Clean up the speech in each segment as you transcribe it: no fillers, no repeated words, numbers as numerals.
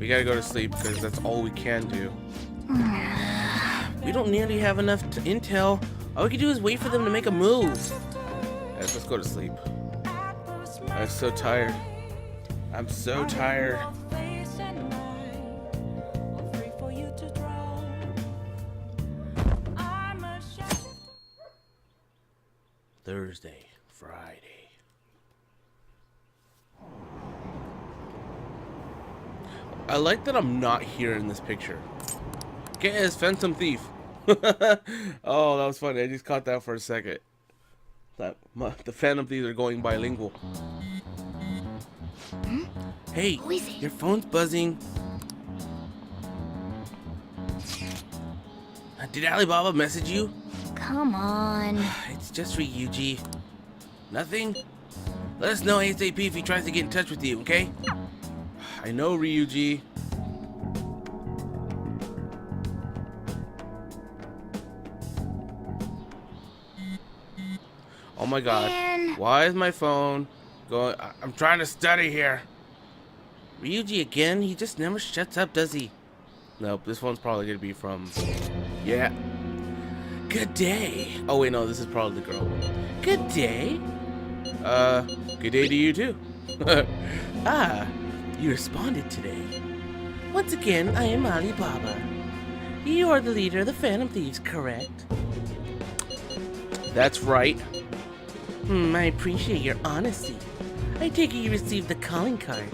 We gotta go to sleep because that's all we can do. We don't nearly have enough intel. All we can do is wait for them to make a move. Guys, let's go to sleep. I'm so tired. I'm so tired. Thursday, Friday. I like that I'm not here in this picture. Guess Phantom Thief. Oh, that was funny. I just caught that for a second. The Phantom Thieves are going bilingual. Hey, your phone's buzzing. Did Alibaba message you? Come on. It's just Ryuji. Nothing? Let us know ASAP if he tries to get in touch with you, okay? I know, Ryuji. Oh my god. Man. Why is my phone going? I'm trying to study here. Ryuji again? He just never shuts up, does he? Nope, this one's probably gonna be from... Yeah. Good day. Oh wait, no, this is probably the girl. Good day. Good day to you too. Ah, you responded today. Once again, I am Alibaba. You are the leader of the Phantom Thieves, correct? That's right. I appreciate your honesty. I take it you received the calling card.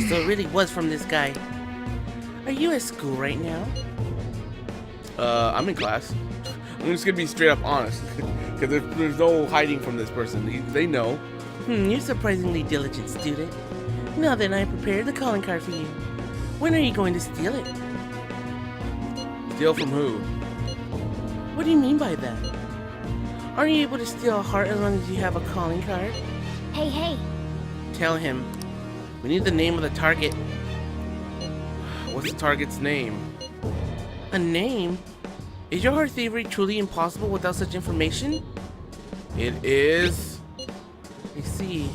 So it really was from this guy. Are you at school right now? I'm in class. I'm just gonna be straight up honest. Because there's no hiding from this person. They know. You're surprisingly diligent, student. Now then, I prepared the calling card for you. When are you going to steal it? Steal from who? What do you mean by that? Aren't you able to steal a heart as long as you have a calling card? Hey. Tell him. We need the name of the target. What's the target's name? A name? Is your heart thievery truly impossible without such information? It is. I see.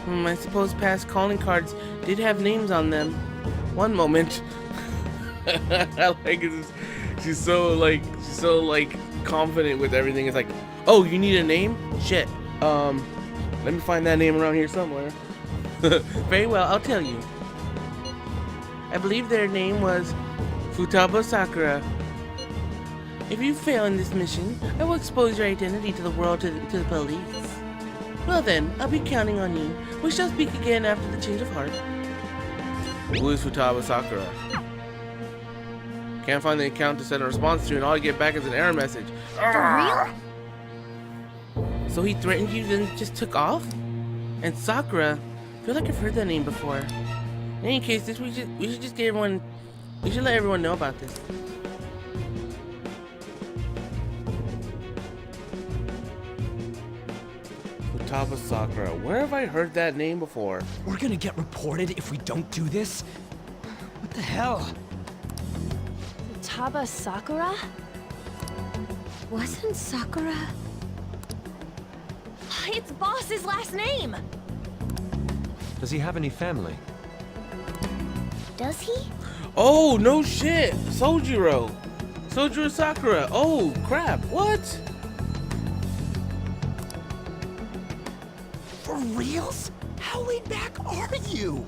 I suppose past calling cards did have names on them. One moment. I like it. She's so confident with everything. It's like, oh, you need a name? Shit. Let me find that name around here somewhere. Very well, I'll tell you. I believe their name was Futaba Sakura. If you fail in this mission, I will expose your identity to the world, to the police. Well then, I'll be counting on you. We shall speak again after the change of heart. Who is Futaba Sakura? Can't find the account to send a response to, and all I get back is an error message. For real? So he threatened you, then just took off? And Sakura, I feel like I've heard that name before. In any case, we should just get everyone. We should let everyone know about this. Futaba Sakura. Where have I heard that name before? We're gonna get reported if we don't do this? What the hell? Futaba Sakura? Wasn't Sakura... It's Boss's last name! Does he have any family? Does he? Oh, no shit! Sojiro Sakura. Oh, crap. What? For reals? How laid back are you?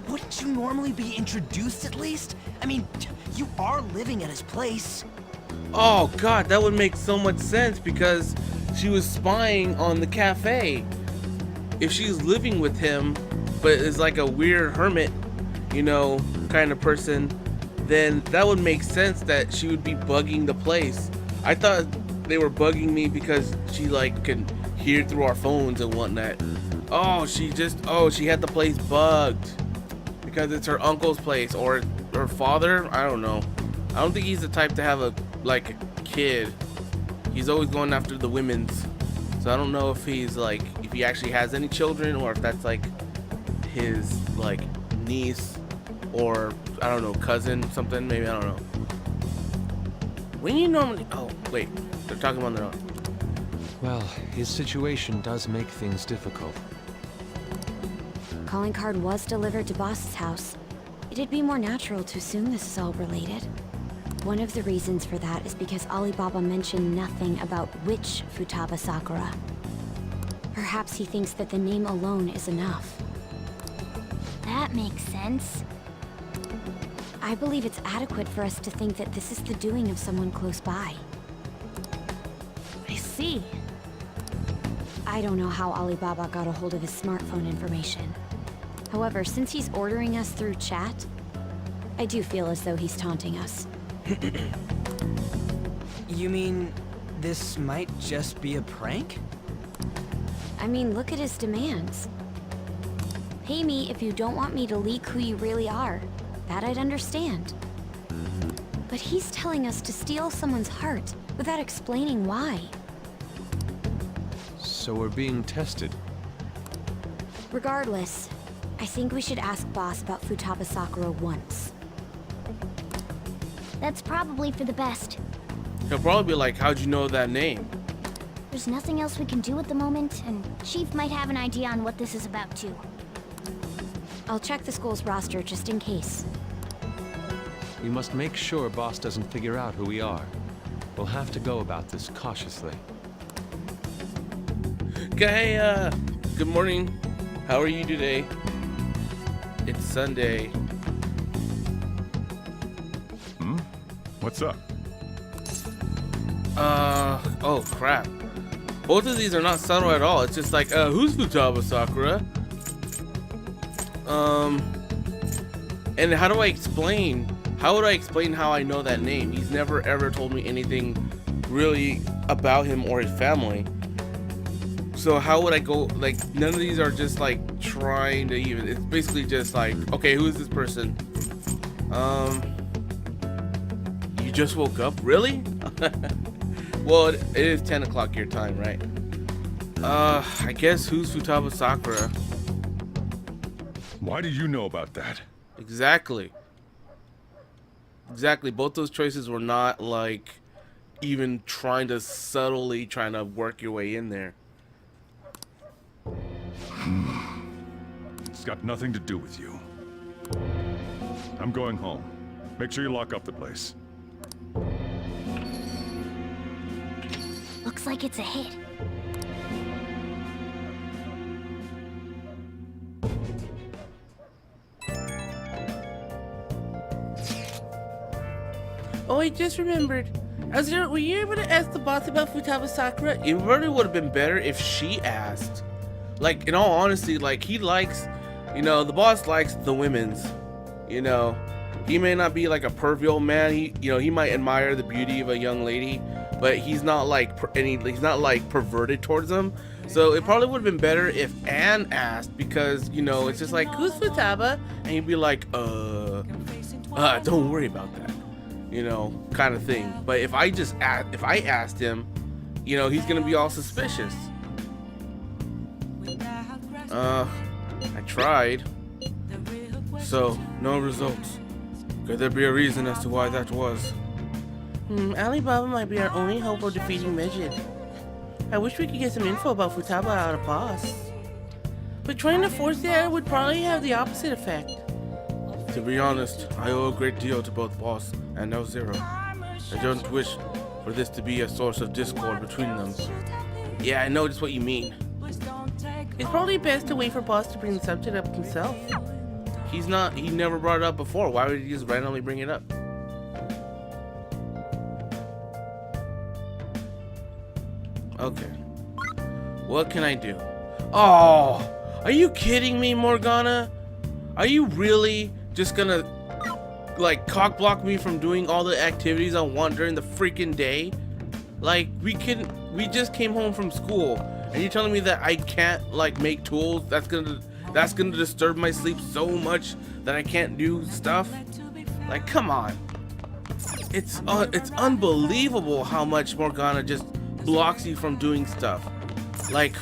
Wouldn't you normally be introduced at least? I mean, you are living at his place. Oh, God, that would make so much sense because she was spying on the cafe. If she's living with him, but is like a weird hermit, you know, kind of person, then that would make sense that she would be bugging the place. I thought they were bugging me because she like can hear through our phones and whatnot. Oh, she had the place bugged because it's her uncle's place or her father. I don't know. I don't think he's the type to have a kid. He's always going after the women's. So I don't know if he's like, if he actually has any children or if that's like his like niece or I don't know, cousin, something, maybe, I don't know. When you normally, oh wait, they're talking on their own. Well, his situation does make things difficult. calling card was delivered to Boss's house. It'd be more natural to assume this is all related. One of the reasons for that is because Alibaba mentioned nothing about which Futaba Sakura. Perhaps he thinks that the name alone is enough. That makes sense. I believe it's adequate for us to think that this is the doing of someone close by. I see. I don't know how Alibaba got a hold of his smartphone information. However, since he's ordering us through chat, I do feel as though he's taunting us. You mean this might just be a prank? I mean, look at his demands. Pay me if you don't want me to leak who you really are. That I'd understand. But he's telling us to steal someone's heart without explaining why. So we're being tested. Regardless, I think we should ask Boss about Futaba Sakura once. That's probably for the best. He'll probably be like, how'd you know that name? There's nothing else we can do at the moment, and Chief might have an idea on what this is about too. I'll check the school's roster just in case. We must make sure Boss doesn't figure out who we are. We'll have to go about this cautiously. Okay, good morning. How are you today? It's Sunday. What's up? Oh crap. Both of these are not subtle at all. It's just like, who's Futaba Sakura? And how do I explain? How would I explain how I know that name? He's never ever told me anything really about him or his family. So how would I go, like, none of these are just like trying to even, it's basically just like, okay, who is this person? You just woke up? Really? Well, it is 10 o'clock your time, right? I guess who's Futaba Sakura? Why did you know about that? Exactly. Exactly. Both those choices were not like even trying to subtly trying to work your way in there. It's got nothing to do with you. I'm going home. Make sure you lock up the place. Looks like it's a hit. Oh, I just remembered. Were you able to ask the boss about Futaba Sakura? It really would have been better if she asked. Like, in all honesty, like, he likes, you know, the boss likes the women's, you know. He may not be like a pervy old man. He might admire the beauty of a young lady, but he's not like he's not like perverted towards them. So it probably would have been better if Anne asked, because, you know, it's just like, who's Futaba? And he'd be like, don't worry about that, you know, kind of thing. But if I asked him, you know, he's gonna be all suspicious. I tried. So, no results. Could there be a reason as to why that was? Alibaba might be our only hope of defeating Medjed. I wish we could get some info about Futaba out of Boss. But trying to force the error would probably have the opposite effect. To be honest, I owe a great deal to both Boss and No Zero. I don't wish for this to be a source of discord between them. Yeah, I know just what you mean. It's probably best to wait for Boss to bring the subject up himself. He never brought it up before. Why would he just randomly bring it up? Okay. What can I do? Oh, are you kidding me, Morgana? Are you really just gonna, like, cock block me from doing all the activities I want during the freaking day? Like, we just came home from school, and you're telling me that I can't, like, make tools? That's gonna disturb my sleep so much that I can't do stuff? Like, come on. It's unbelievable how much Morgana just blocks you from doing stuff. Like,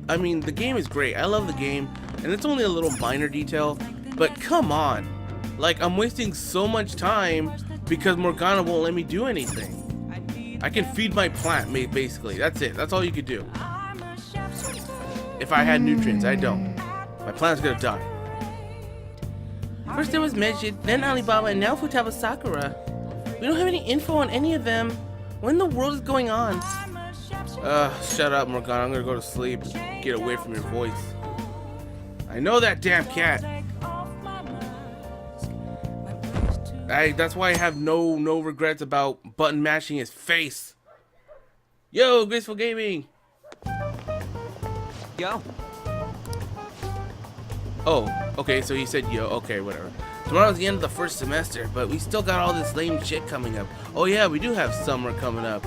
I mean, the game is great. I love the game, and it's only a little minor detail, but come on. Like, I'm wasting so much time because Morgana won't let me do anything. I can feed my plant, basically. That's it. That's all you could do. If I had nutrients, I don't. My plant's gonna die. First there was Medjid, then Alibaba, and now Futaba Sakura. We don't have any info on any of them. What in the world is going on? Shut up, Morgana. I'm gonna go to sleep. Get away from your voice. I know that damn cat. That's why I have no regrets about button mashing his face. Yo, Graceful Gaming. Yo. Oh, okay, so he said yo. Okay, whatever. Tomorrow's the end of the first semester, but we still got all this lame shit coming up. Oh yeah, we do have summer coming up.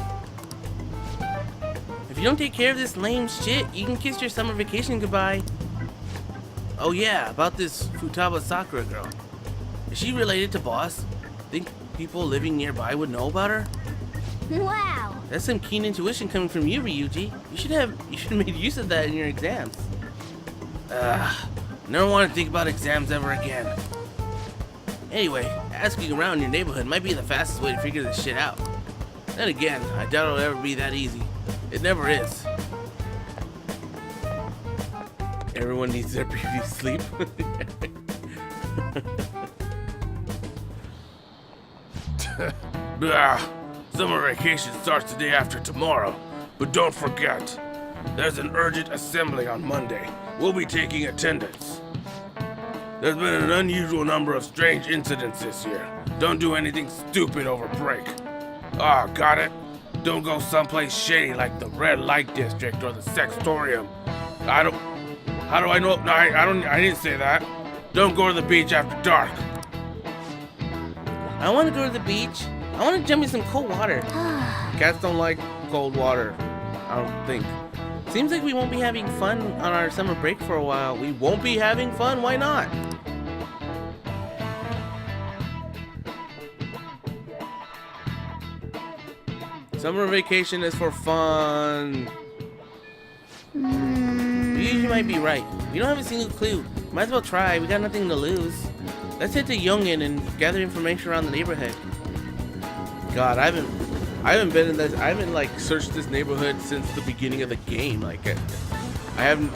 If you don't take care of this lame shit, you can kiss your summer vacation goodbye. Oh yeah, about this Futaba Sakura girl. Is she related to Boss? Think people living nearby would know about her? Wow. That's some keen intuition coming from you, Ryuji. You should have made use of that in your exams. Never want to think about exams ever again. Anyway, asking around your neighborhood might be the fastest way to figure this shit out. Then again, I doubt it'll ever be that easy. It never is. Everyone needs their beauty sleep. Summer vacation starts the day after tomorrow, but don't forget, there's an urgent assembly on Monday. We'll be taking attendance. There's been an unusual number of strange incidents this year. Don't do anything stupid over break. Ah, got it? Don't go someplace shady like the Red Light District or the Sextorium. How do I know? No, I didn't say that. Don't go to the beach after dark. I want to go to the beach. I want to jump in some cold water. Cats don't like cold water, I don't think. Seems like we won't be having fun on our summer break for a while. We won't be having fun? Why not? Summer vacation is for fun. You might be right. We don't have a single clue. Might as well try. We got nothing to lose. Let's head to Yongin and gather information around the neighborhood. God, I haven't been in this. I haven't like searched this neighborhood since the beginning of the game. Like, I haven't.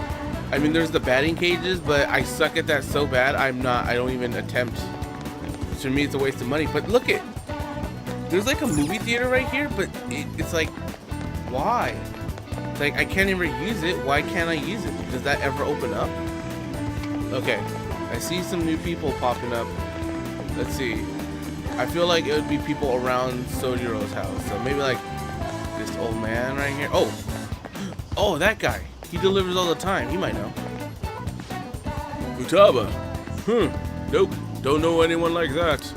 I mean, there's the batting cages, but I suck at that so bad. I don't even attempt. To me, it's a waste of money. But look it. There's like a movie theater right here, but it's like, why? It's like I can't ever use it. Why can't I use it? Does that ever open up? Okay, I see some new people popping up. Let's see. I feel like it would be people around Sojiro's house. So maybe like this old man right here. Oh, that guy. He delivers all the time. He might know. Futaba. Nope. Don't know anyone like that.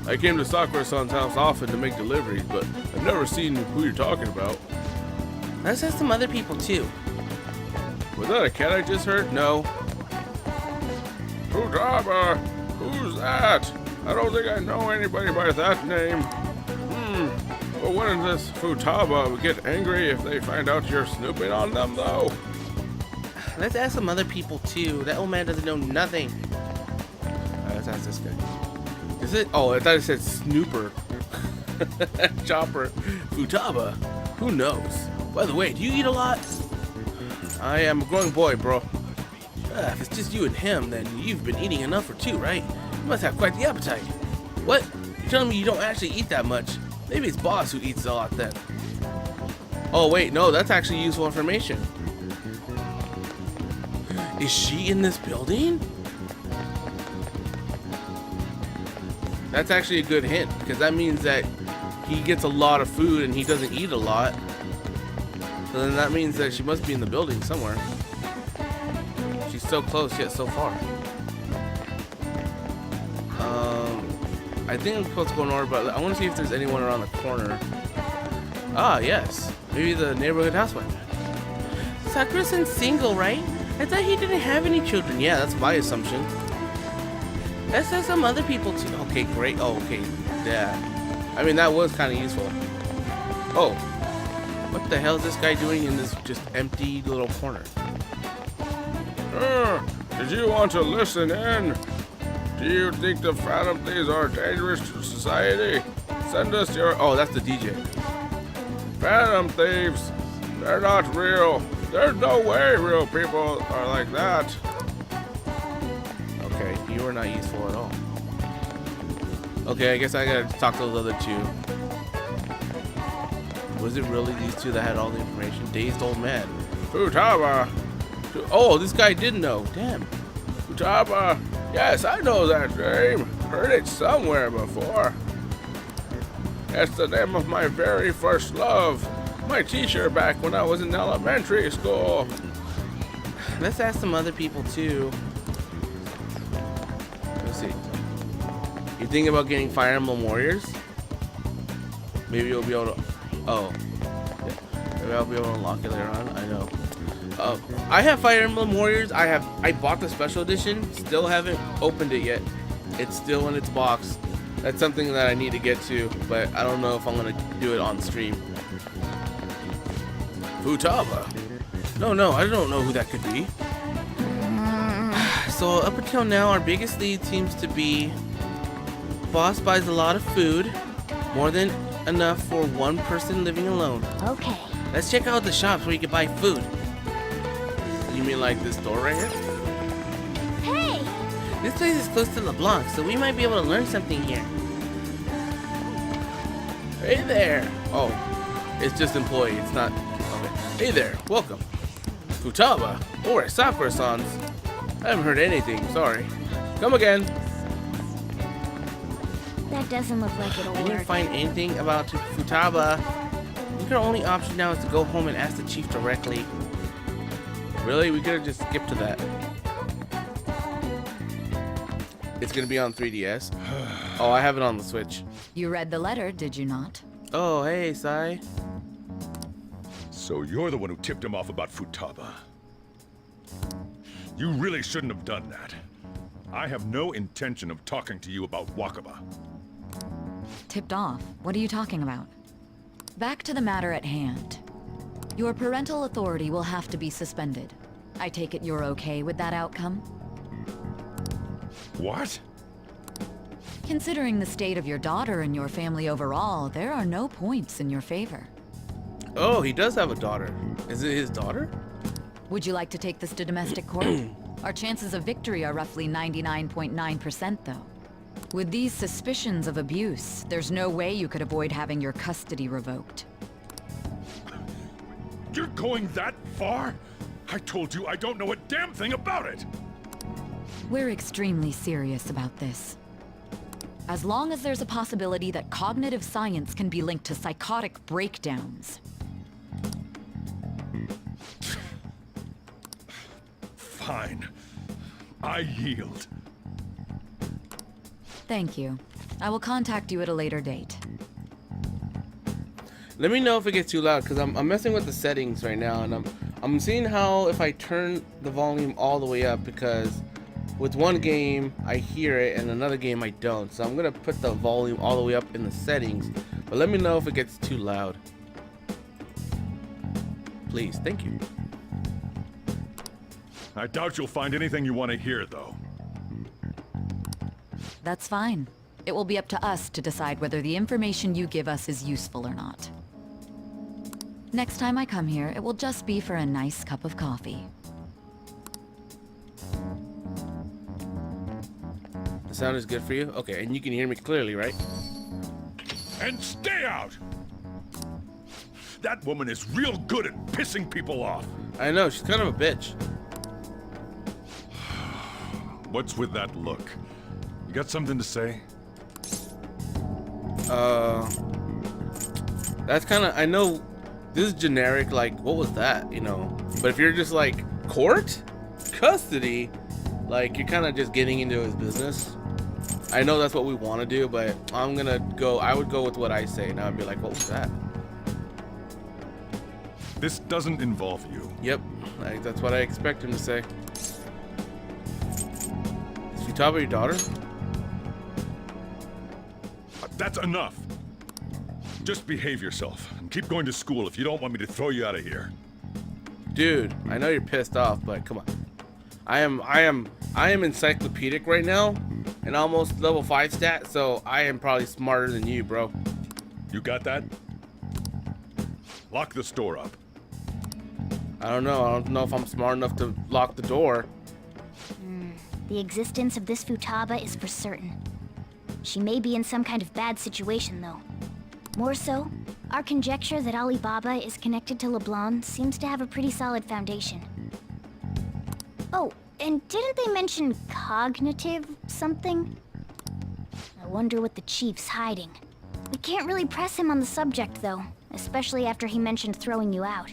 I came to Sakura-san's house often to make deliveries, but I've never seen who you're talking about. Let's ask some other people too. Was that a cat I just heard? No. Futaba! Who's that? I don't think I know anybody by that name. But wouldn't this Futaba get angry if they find out you're snooping on them, though? Let's ask some other people too. That old man doesn't know nothing. Let's ask this guy. Is it? Oh, I thought it said Snooper. Chopper. Futaba. Who knows? By the way, do you eat a lot? I am a growing boy, bro. If it's just you and him, then you've been eating enough for two, right? You must have quite the appetite. What? You're telling me you don't actually eat that much? Maybe it's Boss who eats a lot then. Oh wait, no, that's actually useful information. Is she in this building? That's actually a good hint, because that means that he gets a lot of food and he doesn't eat a lot. So then that means that she must be in the building somewhere. She's so close yet so far. I think I'm supposed to go north, but I want to see if there's anyone around the corner. Ah, yes. Maybe the neighborhood housewife. Sakura-san's single, right? I thought he didn't have any children. Yeah, that's my assumption. Let's have some other people too. Okay, great. Oh, okay. Yeah. I mean, that was kind of useful. Oh. What the hell is this guy doing in this just empty little corner? Did you want to listen in? Do you think the Phantom Thieves are dangerous to society? Send us your... Oh, that's the DJ. Phantom Thieves. They're not real. There's no way real people are like that. Okay, you are not useful at all. Okay, I guess I gotta talk to those other two. Was it really these two that had all the information? Dazed old man. Futaba! Oh, this guy did know. Damn. Futaba! Yes, I know that name. Heard it somewhere before. It's the name of my very first love. My teacher back when I was in elementary school. Let's ask some other people too. Let's see. You think about getting Fire Emblem Warriors? Maybe you'll be able to. Oh. Yeah. Maybe I'll be able to unlock it later on. I know. I have Fire Emblem Warriors. I bought the special edition. Still haven't opened it yet. It's still in its box. That's something that I need to get to, but I don't know if I'm gonna do it on stream. Futaba. No, I don't know who that could be. So up until now, our biggest lead seems to be boss buys a lot of food, more than enough for one person living alone. Okay. Let's check out the shops where you can buy food. You mean like this store right here? Hey! This place is close to LeBlanc, so we might be able to learn something here. Hey there! Oh, it's just employee, it's not... Okay. Hey there, welcome. Futaba, or Sakura-sans. I haven't heard anything, sorry. Come again. That doesn't look like it'll I didn't work. find anything about Futaba. I think our only option now is to go home and ask the chief directly. Really? We could have just skipped to that. It's gonna be on 3DS. Oh, I have it on the Switch. You read the letter, did you not? Oh, hey, Sai. So you're the one who tipped him off about Futaba. You really shouldn't have done that. I have no intention of talking to you about Wakaba. Tipped off? What are you talking about? Back to the matter at hand. Your parental authority will have to be suspended. I take it you're okay with that outcome? What? Considering the state of your daughter and your family overall, there are no points in your favor. Oh, he does have a daughter. Is it his daughter? Would you like to take this to domestic court? Our chances of victory are roughly 99.9% though. With these suspicions of abuse, there's no way you could avoid having your custody revoked. You're going that far? I told you I don't know a damn thing about it! We're extremely serious about this. As long as there's a possibility that cognitive science can be linked to psychotic breakdowns. Fine. I yield. Thank you. I will contact you at a later date. Let me know if it gets too loud, because I'm messing with the settings right now, and I'm seeing how if I turn the volume all the way up, because with one game I hear it and another game I don't. So I'm gonna put the volume all the way up in the settings, but let me know if it gets too loud. Please, thank you. I doubt you'll find anything you want to hear, though. That's fine. It will be up to us to decide whether the information you give us is useful or not. Next time I come here, it will just be for a nice cup of coffee. The sound is good for you? Okay, and you can hear me clearly, right? And stay out! That woman is real good at pissing people off. I know, she's kind of a bitch. What's with that look? You got something to say? That's kind of, I know this is generic, like, what was that, you know? But if you're just like, court? Custody? Like, you're kind of just getting into his business. I know that's what we want to do, but I'm gonna go, I would go with what I say. Now I'd be like, what was that? This doesn't involve you. Yep, like, that's what I expect him to say. Is Futaba your daughter? That's enough. Just behave yourself and keep going to school if you don't want me to throw you out of here. Dude, I know you're pissed off, but come on. I am encyclopedic right now, and almost level 5 stat, so I am probably smarter than you, bro. You got that? Lock the store up. I don't know if I'm smart enough to lock the door. The existence of this Futaba is for certain. She may be in some kind of bad situation, though. More so, our conjecture that Alibaba is connected to LeBlanc seems to have a pretty solid foundation. Oh, and didn't they mention cognitive something? I wonder what the chief's hiding. We can't really press him on the subject, though, especially after he mentioned throwing you out.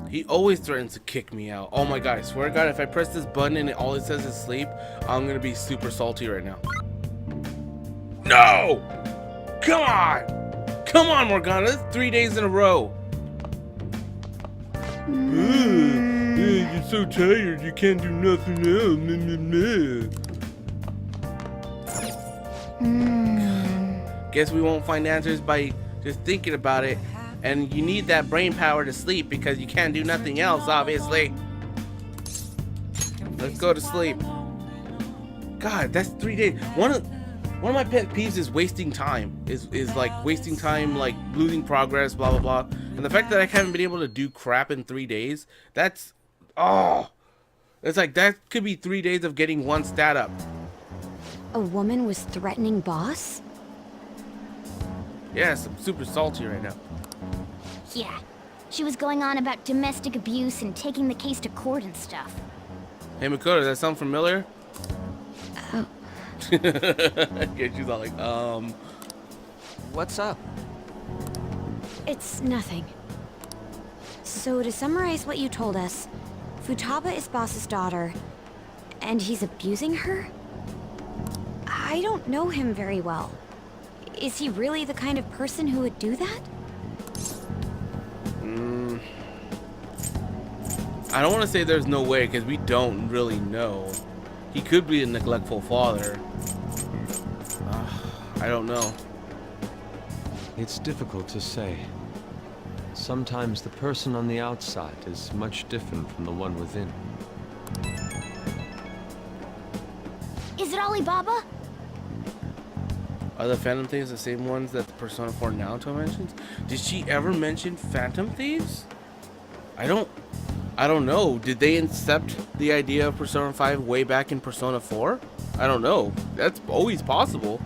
He always threatens to kick me out. Oh my god, I swear to god, if I press this button and all it says is sleep, I'm gonna be super salty right now. No! Come on! Come on, Morgana, that's 3 days in a row. You're so tired, you can't do nothing else. Guess we won't find answers by just thinking about it. And you need that brain power to sleep because you can't do nothing else, obviously. Let's go to sleep. God, that's 3 days. One of my pet peeves is wasting time. Is like wasting time, like losing progress, blah blah blah. And the fact that I haven't been able to do crap in 3 days, that's it's like that could be 3 days of getting one stat up. A woman was threatening Boss? Yes, I'm super salty right now. Yeah, she was going on about domestic abuse and taking the case to court and stuff. Hey Makoto, does that sound familiar? Oh. Yeah, she's all like, What's up? It's nothing. So to summarize what you told us, Futaba is Boss's daughter, and he's abusing her? I don't know him very well. Is he really the kind of person who would do that? I don't want to say there's no way because we don't really know. He could be a neglectful father. I don't know. It's difficult to say. Sometimes the person on the outside is much different from the one within. Is it Alibaba? Are the Phantom Thieves the same ones that the Persona 4 Naruto mentions? Did she ever mention Phantom Thieves? I don't know. Did they incept the idea of Persona 5 way back in Persona 4? I don't know. That's always possible.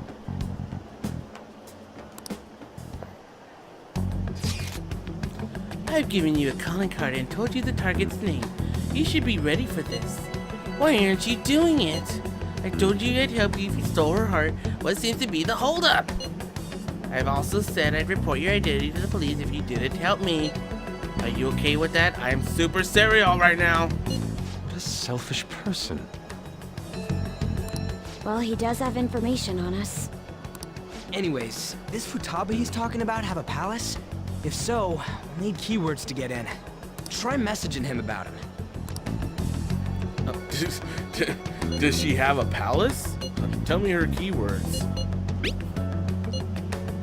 I've given you a calling card and told you the target's name. You should be ready for this. Why aren't you doing it? I told you I'd help you if you stole her heart. What seems to be the holdup? I've also said I'd report your identity to the police if you didn't help me. Are you okay with that? I'm super serial right now. What a selfish person. Well, he does have information on us. Anyways, this Futaba he's talking about have a palace? If so, we'll need keywords to get in. Try messaging him about it. Does she have a palace? Tell me her keywords.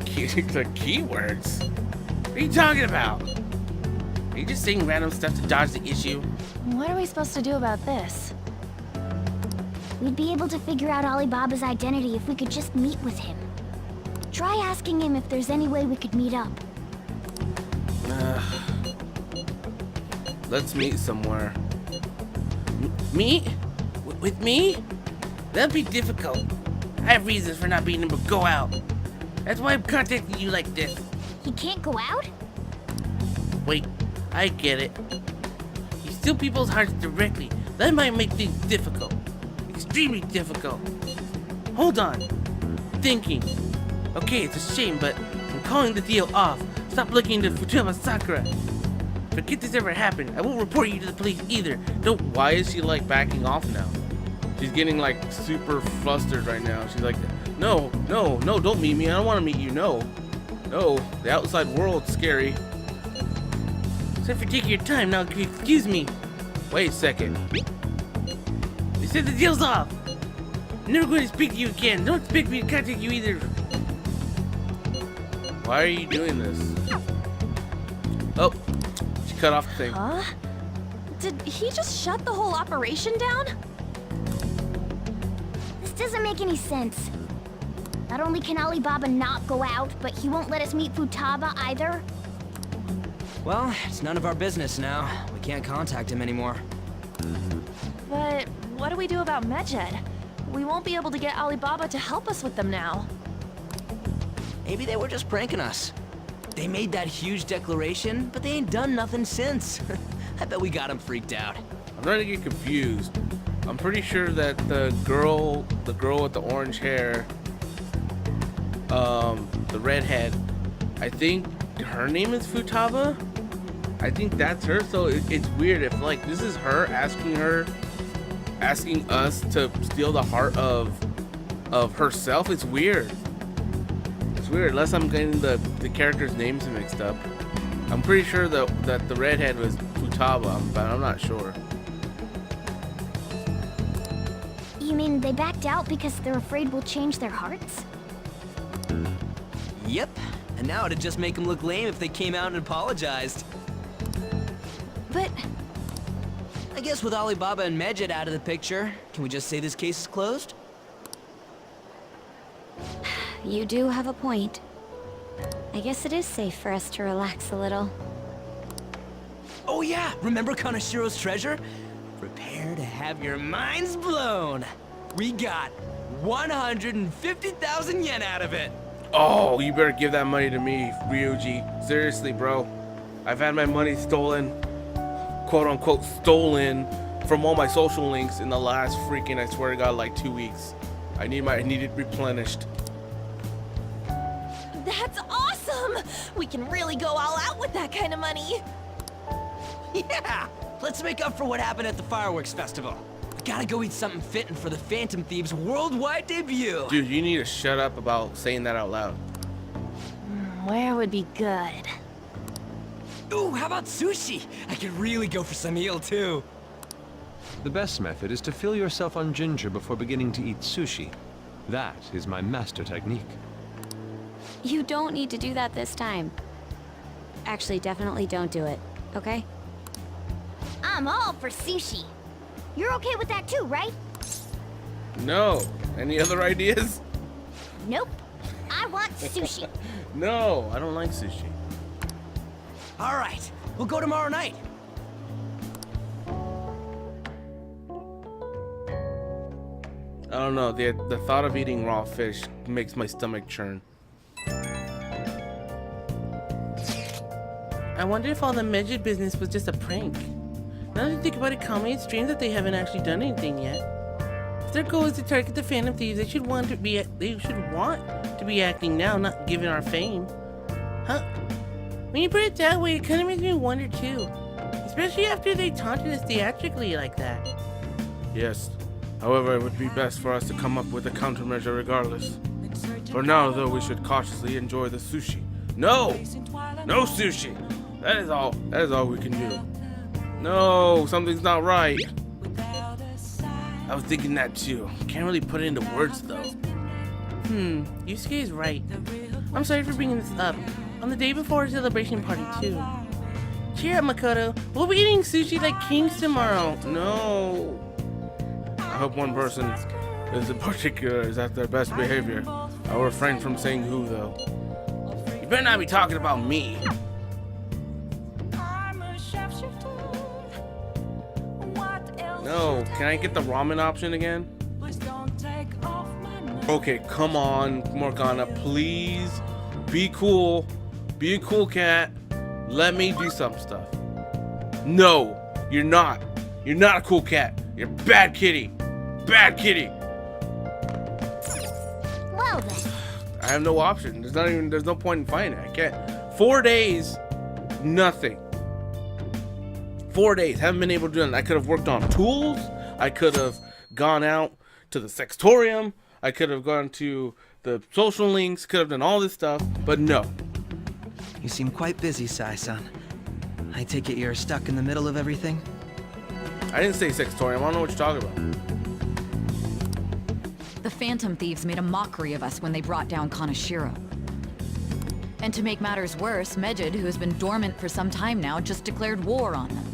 Keywords? What are you talking about? Are you just saying random stuff to dodge the issue? What are we supposed to do about this? We'd be able to figure out Alibaba's identity if we could just meet with him. Try asking him if there's any way we could meet up. Let's meet somewhere. Meet? With me? That'd be difficult. I have reasons for not being able to go out. That's why I'm contacting you like this. He can't go out? Wait, I get it. You steal people's hearts directly. That might make things difficult. Extremely difficult. Hold on. Thinking. Okay, it's a shame, but I'm calling the deal off. Stop looking into Futaba Sakura. Forget this ever happened. I won't report you to the police either. Don't. Why is she like backing off now? She's getting like super flustered right now. She's like, no, don't meet me. I don't want to meet you. No, the outside world's scary. Except for taking your time now. Excuse me. Wait a second. They said the deal's off. I'm never going to speak to you again. Don't expect me to contact you either. Why are you doing this? Oh, she cut off the thing. Huh? Did he just shut the whole operation down? This doesn't make any sense. Not only can Alibaba not go out, but he won't let us meet Futaba either. Well, it's none of our business now. We can't contact him anymore. But what do we do about Medjed? We won't be able to get Alibaba to help us with them now. Maybe they were just pranking us. They made that huge declaration, but they ain't done nothing since. I bet we got them freaked out. I'm starting to get confused. I'm pretty sure that the girl with the orange hair, the redhead, I think her name is Futaba. I think that's her. So it's weird if like this is her asking us to steal the heart of herself. It's weird. It's weird. Unless I'm getting the characters' names mixed up. I'm pretty sure that the redhead was Futaba, but I'm not sure. You mean they backed out because they're afraid we'll change their hearts? Yep. And now it'd just make them look lame if they came out and apologized. But I guess with Alibaba and Medjed out of the picture, can we just say this case is closed? You do have a point. I guess it is safe for us to relax a little. Oh yeah, remember Kanashiro's treasure? Prepare to have your minds blown. We got 150,000 yen out of it. Oh, you better give that money to me, Ryuji. Seriously, bro. I've had my money stolen, quote unquote stolen, from all my social links in the last freaking, I swear to God, like 2 weeks. I need it replenished. That's awesome! We can really go all out with that kind of money. Yeah! Let's make up for what happened at the fireworks festival. We gotta go eat something fitting for the Phantom Thieves' worldwide debut. Dude, you need to shut up about saying that out loud. Where would be good? Ooh, how about sushi? I could really go for some eel too. The best method is to fill yourself on ginger before beginning to eat sushi. That is my master technique. You don't need to do that this time. Actually, definitely don't do it, okay? I'm all for sushi. You're okay with that too, right? No. Any other ideas? Nope. I want sushi. No, I don't like sushi. All right, we'll go tomorrow night. I don't know. The thought of eating raw fish makes my stomach churn. I wonder if all the Medjed business was just a prank. Now that I think about it calmly, it's strange that they haven't actually done anything yet. If their goal is to target the Phantom Thieves, they should want to be acting now, not given our fame. Huh? When you put it that way, it kind of makes me wonder too. Especially after they taunted us theatrically like that. Yes. However, it would be best for us to come up with a countermeasure regardless. For now, though, we should cautiously enjoy the sushi. No! No sushi! That is all we can do. No, something's not right. I was thinking that too. Can't really put it into words though. Yusuke is right. I'm sorry for bringing this up. On the day before our celebration party too. Cheer up, Makoto. We'll be eating sushi like kings tomorrow. No. I hope one person in particular is at their best behavior. I'll refrain from saying who though. You better not be talking about me. No, can I get the ramen option again? Okay, come on, Morgana, please. Be cool. Be a cool cat. Let me do some stuff. No, you're not. You're not a cool cat. You're a bad kitty. Bad kitty. Well then. I have no option. There's no point in fighting it. I can't. 4 days, nothing. 4 days, haven't been able to do it. I could have worked on tools. I could have gone out to the sextorium. I could have gone to the social links. Could have done all this stuff, but no. You seem quite busy, Sai-san. I take it you're stuck in the middle of everything? I didn't say sextorium. I don't know what you're talking about. The Phantom Thieves made a mockery of us when they brought down Kanashiro. And to make matters worse, Medjed, who has been dormant for some time now, just declared war on them.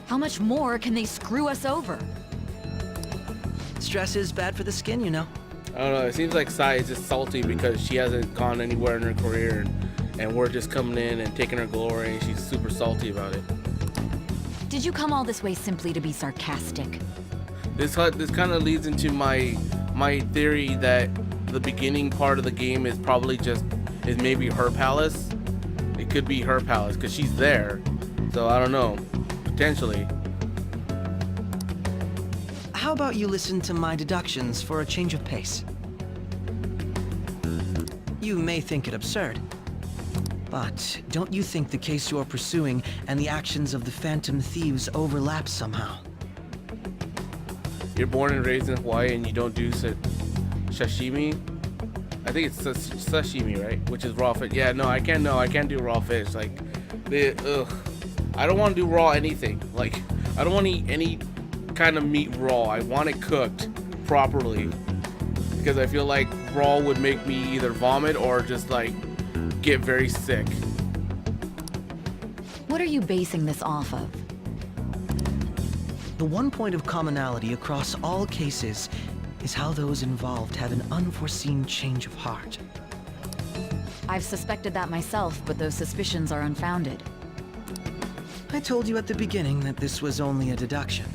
How much more can they screw us over? Stress is bad for the skin, you know. I don't know. It seems like Sai is just salty because she hasn't gone anywhere in her career, and we're just coming in and taking her glory, and she's super salty about it. Did you come all this way simply to be sarcastic? This kind of leads into my theory that the beginning part of the game is probably is maybe her palace. It could be her palace because she's there. So I don't know, potentially. How about you listen to my deductions for a change of pace? You may think it absurd, but don't you think the case you're pursuing and the actions of the Phantom Thieves overlap somehow? You're born and raised in Hawaii and you don't do sashimi? I think it's sashimi, right? Which is raw fish. Yeah, no, I can't do raw fish. Like, I don't want to do raw anything. Like, I don't want to eat any kind of meat raw. I want it cooked properly. Because I feel like raw would make me either vomit or just like get very sick. What are you basing this off of? The one point of commonality across all cases is how those involved had an unforeseen change of heart. I've suspected that myself, but those suspicions are unfounded. I told you at the beginning that this was only a deduction.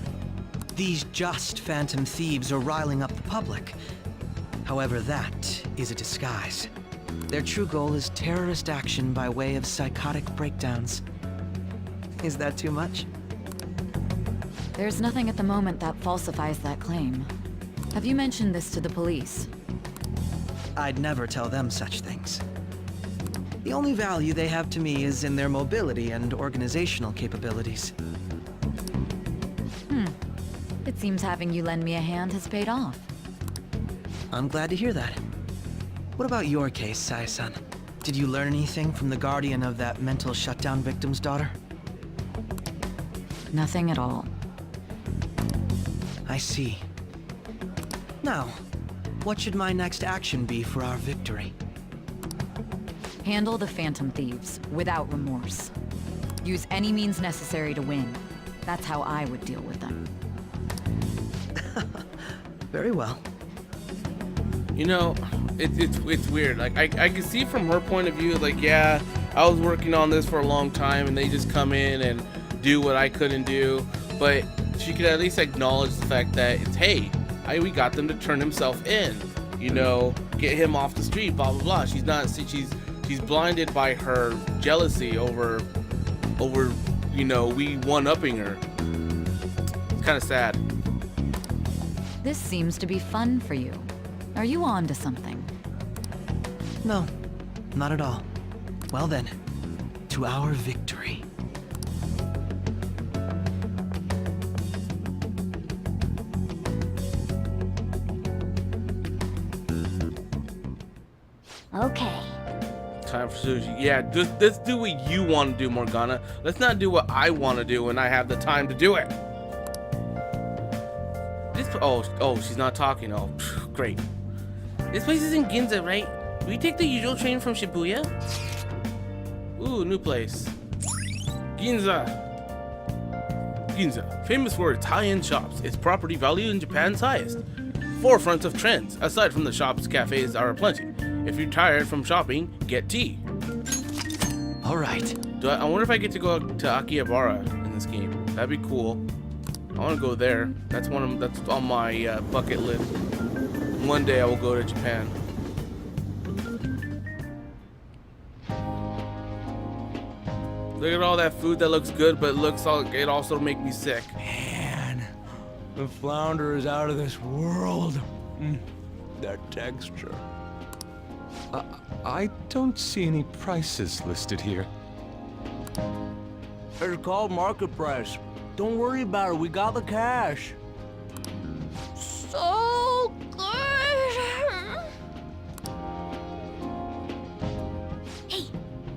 These just Phantom Thieves are riling up the public. However, that is a disguise. Their true goal is terrorist action by way of psychotic breakdowns. Is that too much? There's nothing at the moment that falsifies that claim. Have you mentioned this to the police? I'd never tell them such things. The only value they have to me is in their mobility and organizational capabilities. It seems having you lend me a hand has paid off. I'm glad to hear that. What about your case, Sai-san? Did you learn anything from the guardian of that mental shutdown victim's daughter? Nothing at all. I see. Now, what should my next action be for our victory? Handle the Phantom Thieves without remorse. Use any means necessary to win. That's how I would deal with them. Very well. You know, it's weird. Like I can see from her point of view, like, yeah, I was working on this for a long time and they just come in and do what I couldn't do. But she could at least acknowledge the fact that it's, hey, we got them to turn himself in, you know, get him off the street, blah blah blah. She's blinded by her jealousy over you know, we one-upping her. It's kind of sad. This seems to be fun for you. Are you on to something? No, not at all. Well then, to our victory. Okay. Time for sushi. Yeah, let's do what you want to do, Morgana. Let's not do what I want to do when I have the time to do it. Oh, she's not talking. Oh, great. This place is in Ginza, right? Do we take the usual train from Shibuya? Ooh, new place. Ginza. Ginza, famous for its high-end shops. Its property value in Japan's highest. Forefront of trends. Aside from the shops, cafes are aplenty. If you're tired from shopping, get tea. All right. I wonder if I get to go to Akihabara in this game. That'd be cool. I want to go there. That's on my bucket list. One day I will go to Japan. Look at all that food that looks good, but it also make me sick. Man, the flounder is out of this world. That texture. I don't see any prices listed here. It's called market price. Don't worry about it, we got the cash. So good! Hey,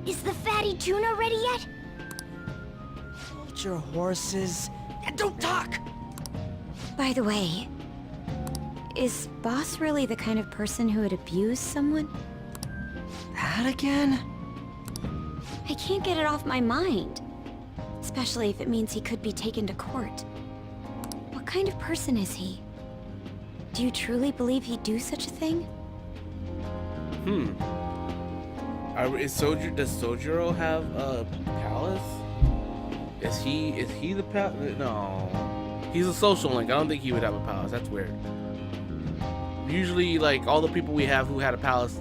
is the fatty tuna ready yet? Hold your horses and don't talk! By the way, is Boss really the kind of person who would abuse someone? That again? I can't get it off my mind. Especially if it means he could be taken to court. What kind of person is he? Do you truly believe he'd do such a thing? Does Sojiro have a palace? Is he the palace? No. He's a social link. I don't think he would have a palace. That's weird. Usually, like, all the people we have who had a palace.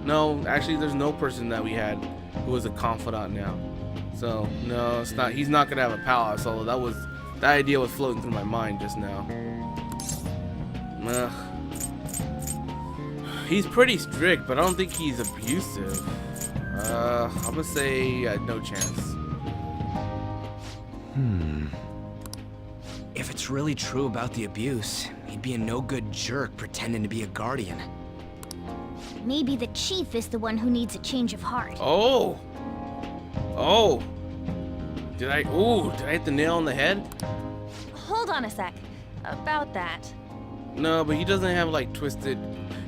No, actually, there's no person that we had who was a confidant now. So, no, it's not. He's not going to have a palace, although that idea was floating through my mind just now. Ugh. He's pretty strict, but I don't think he's abusive. I'm gonna say no chance. If it's really true about the abuse, he'd be a no-good jerk pretending to be a guardian. Maybe the chief is the one who needs a change of heart. Oh! Did I hit the nail on the head? Hold on a sec. About that. No, but he doesn't have like twisted.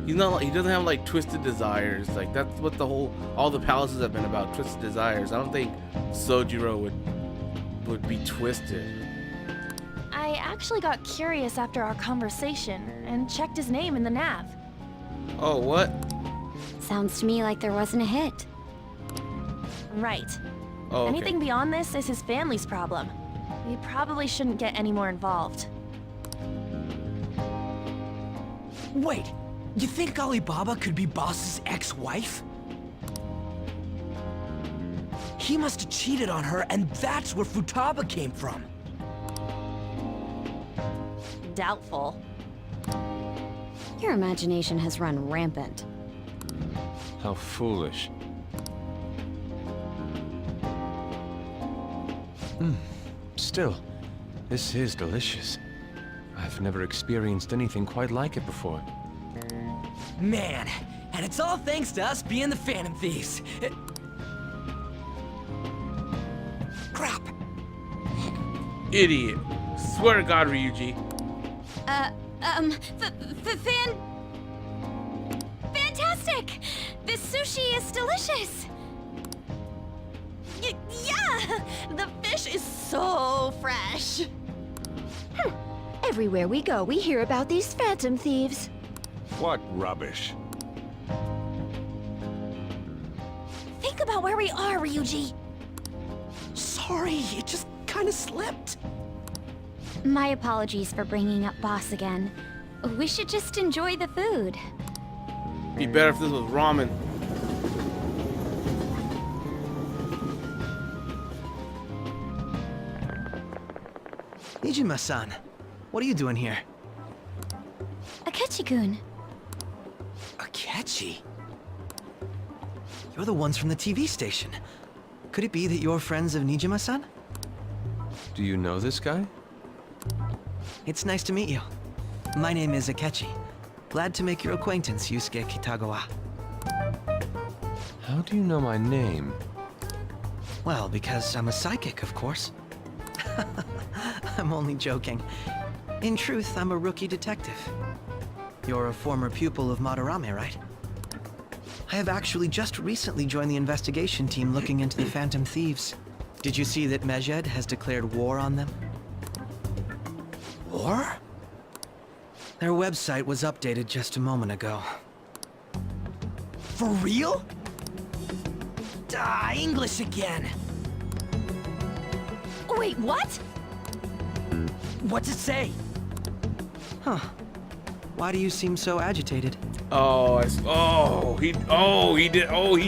He doesn't have like twisted desires. Like that's what all the palaces have been about, twisted desires. I don't think Sojiro would be twisted. I actually got curious after our conversation and checked his name in the nav. Oh, what? Sounds to me like there wasn't a hit. Right. Oh, okay. Anything beyond this is his family's problem. We probably shouldn't get any more involved. Wait, you think Alibaba could be Boss's ex-wife? He must have cheated on her, and that's where Futaba came from. Doubtful. Your imagination has run rampant. How foolish. Still, this is delicious. I've never experienced anything quite like it before. Man, and it's all thanks to us being the Phantom Thieves. Crap. Idiot. Swear to God, Ryuji. Fantastic! This sushi is delicious! Yeah! The fish is so fresh. Everywhere we go, we hear about these Phantom Thieves. What rubbish. Think about where we are, Ryuji. Sorry, it just kind of slipped. My apologies for bringing up Boss again. We should just enjoy the food. Be better if this was ramen. Nijima-san, what are you doing here? Akechi-kun. Akechi? You're the ones from the TV station. Could it be that you're friends of Nijima-san? Do you know this guy? It's nice to meet you. My name is Akechi. Glad to make your acquaintance, Yusuke Kitagawa. How do you know my name? Well, because I'm a psychic, of course. I'm only joking. In truth, I'm a rookie detective. You're a former pupil of Madarame, right? I have actually just recently joined the investigation team looking into the Phantom Thieves. Did you see that Medjed has declared war on them? War? Their website was updated just a moment ago. For real? English again. Wait, what? What's it say? Huh. Why do you seem so agitated? He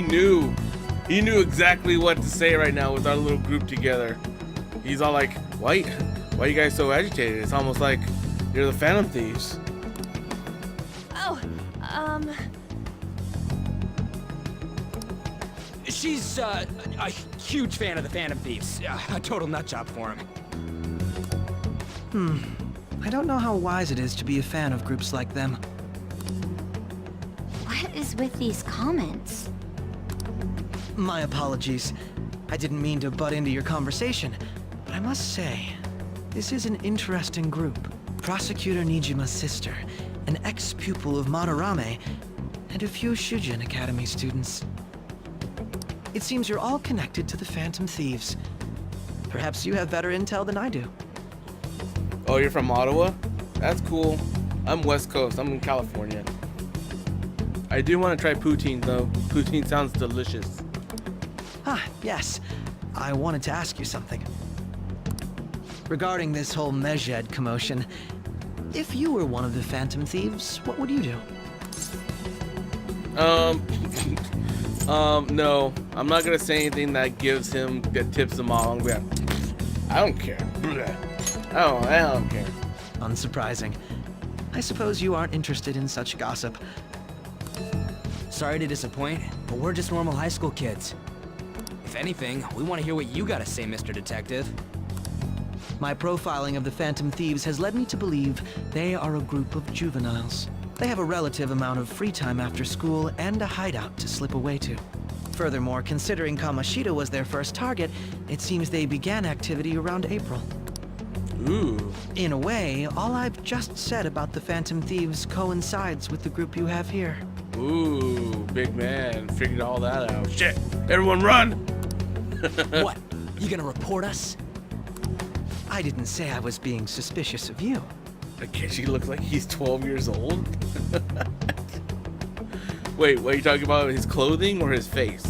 knew. He knew exactly what to say right now with our little group together. He's all like, why are you guys so agitated? It's almost like you're the Phantom Thieves. Oh, She's a huge fan of the Phantom Thieves. A total nutjob for him. I don't know how wise it is to be a fan of groups like them. What is with these comments? My apologies. I didn't mean to butt into your conversation, but I must say, this is an interesting group. Prosecutor Nijima's sister, an ex-pupil of Madarame, and a few Shujin Academy students. It seems you're all connected to the Phantom Thieves. Perhaps you have better intel than I do. Oh, you're from Ottawa? That's cool. I'm West Coast. I'm in California. I do want to try poutine, though. Poutine sounds delicious. Ah, yes. I wanted to ask you something. Regarding this whole Mejed commotion, if you were one of the Phantom Thieves, what would you do? No. I'm not gonna say anything that tips him off. I'm gonna be like, I don't care. I don't care. Unsurprising. I suppose you aren't interested in such gossip. Sorry to disappoint, but we're just normal high school kids. If anything, we want to hear what you gotta say, Mr. Detective. My profiling of the Phantom Thieves has led me to believe they are a group of juveniles. They have a relative amount of free time after school and a hideout to slip away to. Furthermore, considering Kamoshida was their first target, it seems they began activity around April. Ooh. In a way, all I've just said about the Phantom Thieves coincides with the group you have here. Ooh, big man. Figured all that out. Shit! Everyone run! What? You gonna report us? I didn't say I was being suspicious of you. Akechi looks like he's 12 years old? Wait, what are you talking about? His clothing or his face?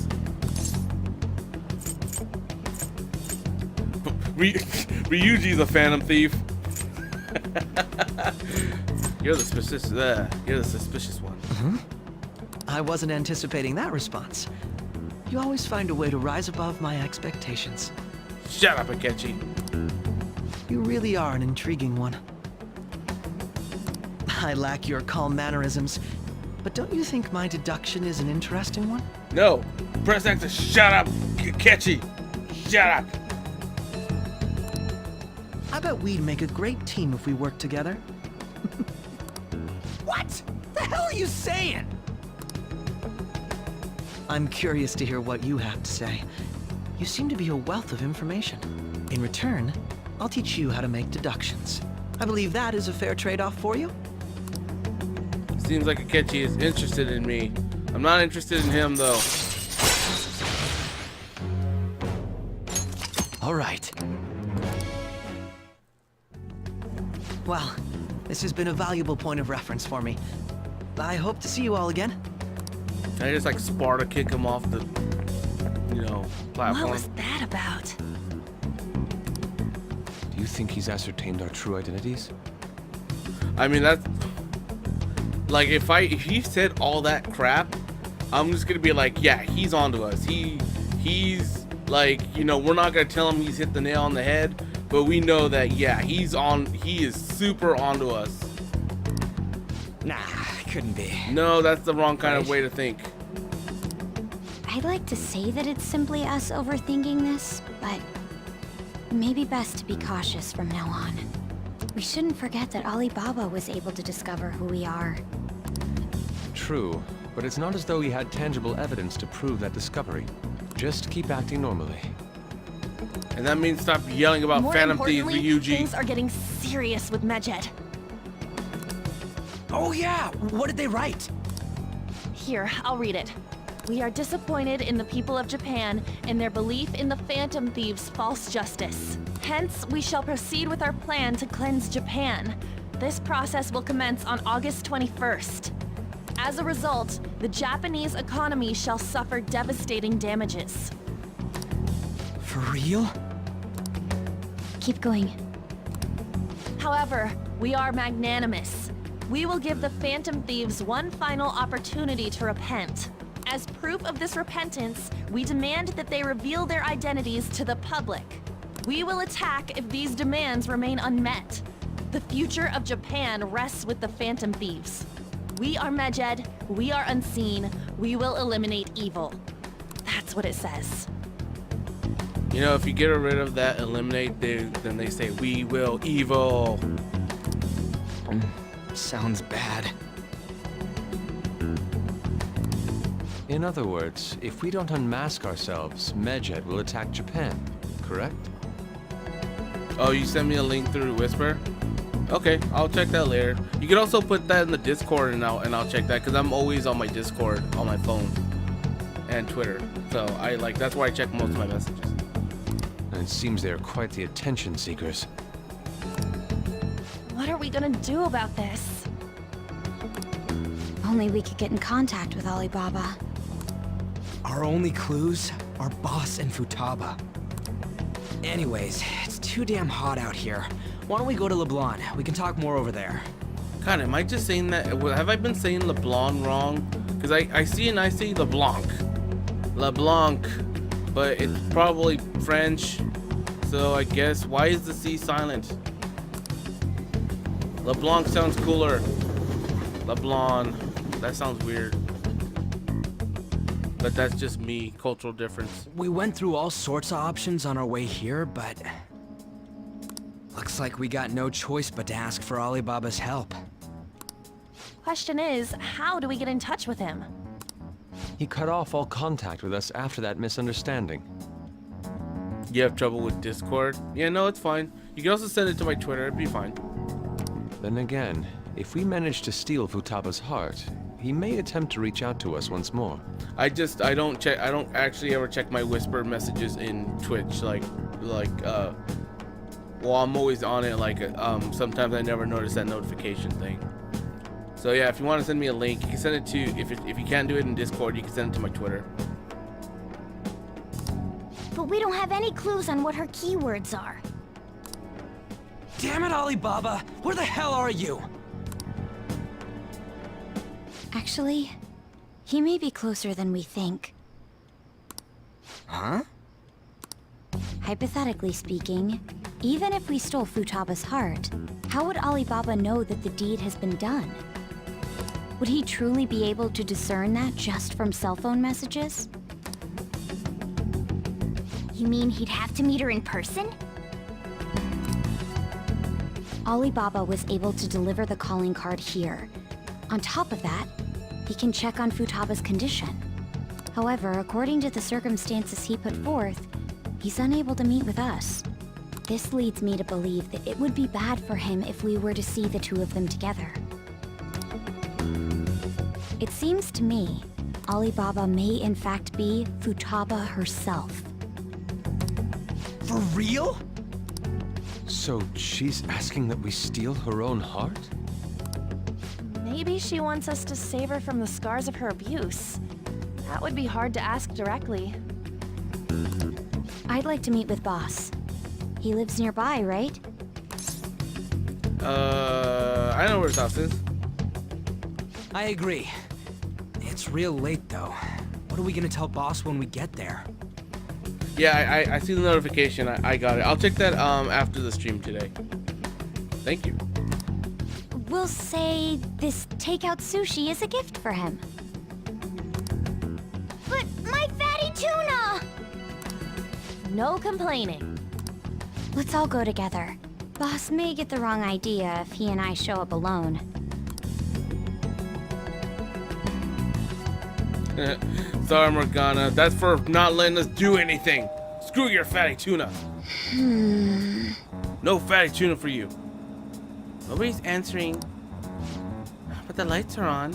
Ryuji's a Phantom Thief. You're the suspicious one. I wasn't anticipating that response. You always find a way to rise above my expectations. Shut up, Akechi. You really are an intriguing one. I lack your calm mannerisms, but don't you think my deduction is an interesting one? No. Press X to shut up, Akechi. Shut up. I bet we'd make a great team if we worked together. What? The hell are you saying? I'm curious to hear what you have to say. You seem to be a wealth of information. In return, I'll teach you how to make deductions. I believe that is a fair trade-off for you. Seems like Akechi is interested in me. I'm not interested in him, though. All right. Well, this has been a valuable point of reference for me. I hope to see you all again. I just like Sparta kick him off the, platform. What was that about? Do you think he's ascertained our true identities? I mean, that's like if he said all that crap, I'm just gonna be like, yeah, he's onto us. He's like, we're not gonna tell him he's hit the nail on the head, but we know that, yeah, he is super onto us. Nah, couldn't be. No, that's the wrong kind of way to think. I'd like to say that it's simply us overthinking this, but maybe best to be cautious from now on. We shouldn't forget that Alibaba was able to discover who we are. True, but it's not as though he had tangible evidence to prove that discovery. Just keep acting normally. And that means stop yelling about More Phantom Thieves, importantly, Ryuji. things are getting serious with Mejed. Oh yeah, what did they write? Here, I'll read it. We are disappointed in the people of Japan and their belief in the Phantom Thieves' false justice. Hence, we shall proceed with our plan to cleanse Japan. This process will commence on August 21st. As a result, the Japanese economy shall suffer devastating damages. For real? Keep going. However, we are magnanimous. We will give the Phantom Thieves one final opportunity to repent. As proof of this repentance, we demand that they reveal their identities to the public. We will attack if these demands remain unmet. The future of Japan rests with the Phantom Thieves. We are Mejed, we are unseen, we will eliminate evil. That's what it says. If you get rid of that eliminate, then they say, we will evil. Sounds bad. In other words, if we don't unmask ourselves, Mejed will attack Japan, correct? Oh, you sent me a link through Whisper? Okay, I'll check that later. You can also put that in the Discord and I'll check that, because I'm always on my Discord on my phone and Twitter. So that's where I check most of my messages. And it seems they are quite the attention seekers. What are we gonna do about this? Only we could get in contact with Alibaba. Our only clues are Boss and Futaba. Anyways, it's too too damn hot out here. Why don't we go to LeBlanc? We can talk more over there. God, am I just saying that? Have I been saying LeBlanc wrong? Because I see and I say LeBlanc. LeBlanc. But it's probably French. So I guess, why is the C silent? LeBlanc sounds cooler. LeBlanc. That sounds weird. But that's just me. Cultural difference. We went through all sorts of options on our way here, but... looks like we got no choice but to ask for Alibaba's help. Question is, how do we get in touch with him? He cut off all contact with us after that misunderstanding. You have trouble with Discord? Yeah, no, it's fine. You can also send it to my Twitter. It'd be fine. Then again, if we manage to steal Futaba's heart, he may attempt to reach out to us once more. I don't actually ever check my whisper messages in Twitch. Well, I'm always on it. Sometimes I never notice that notification thing. So yeah, if you want to send me a link, you can send it to, if you can't do it in Discord, you can send it to my Twitter. But we don't have any clues on what her keywords are. Damn it, Alibaba! Where the hell are you? Actually, he may be closer than we think. Huh? Hypothetically speaking, even if we stole Futaba's heart, how would Alibaba know that the deed has been done? Would he truly be able to discern that just from cell phone messages? You mean he'd have to meet her in person? Alibaba was able to deliver the calling card here. On top of that, he can check on Futaba's condition. However, according to the circumstances he put forth, he's unable to meet with us. This leads me to believe that it would be bad for him if we were to see the two of them together. It seems to me, Alibaba may in fact be Futaba herself. For real? So she's asking that we steal her own heart? Maybe she wants us to save her from the scars of her abuse. That would be hard to ask directly. I'd like to meet with Boss. He lives nearby, right? I know where his house is. I agree. It's real late, though. What are we gonna tell Boss when we get there? Yeah, I see the notification. I got it. I'll check that after the stream today. Thank you. We'll say this takeout sushi is a gift for him. But my fatty tuna! No complaining. Let's all go together. Boss may get the wrong idea if he and I show up alone. Sorry, Morgana. That's for not letting us do anything. Screw your fatty tuna. No fatty tuna for you. Nobody's answering. But the lights are on.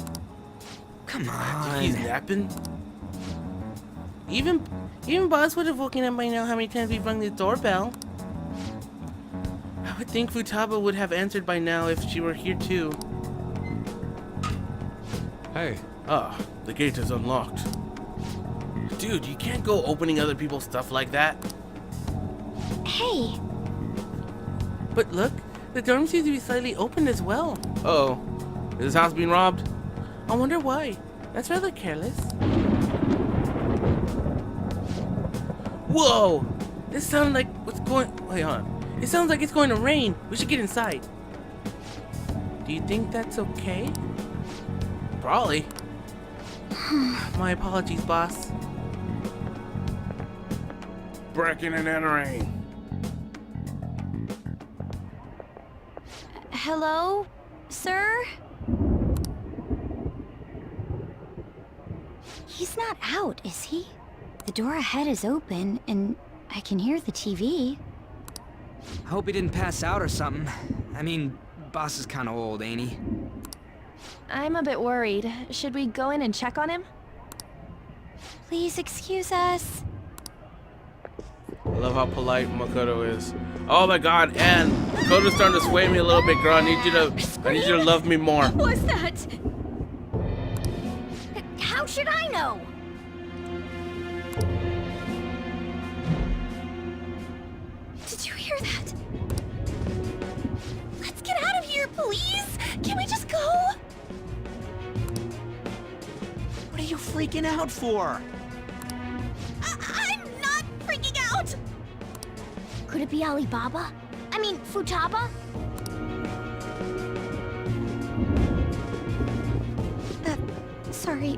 Come He's on. napping. Even Boss would have woken up by now how many times we've rung the doorbell. I would think Futaba would have answered by now if she were here too. Hey, Ah, the gate is unlocked. Dude, you can't go opening other people's stuff like that. Hey, But look, the dorm seems to be slightly open as well. Uh-oh. Is this house being robbed? I wonder why. That's rather careless. Whoa! This sounds like what's going... Wait, hold on. It sounds like it's going to rain. We should get inside. Do you think that's okay? Probably. My apologies, boss. Breaking and entering. Hello, sir? He's not out, is he? The door ahead is open, and I can hear the TV. I hope he didn't pass out or something. I mean, Boss is kinda old, ain't he? I'm a bit worried. Should we go in and check on him? Please excuse us. I love how polite Makoto is. Oh my god, and Makoto's starting to sway me a little bit, girl. I need you to love me more. what's that? How should I know? Did you hear that? you freaking out for? I'm not freaking out! Could it be Alibaba? I mean, Futaba? Sorry,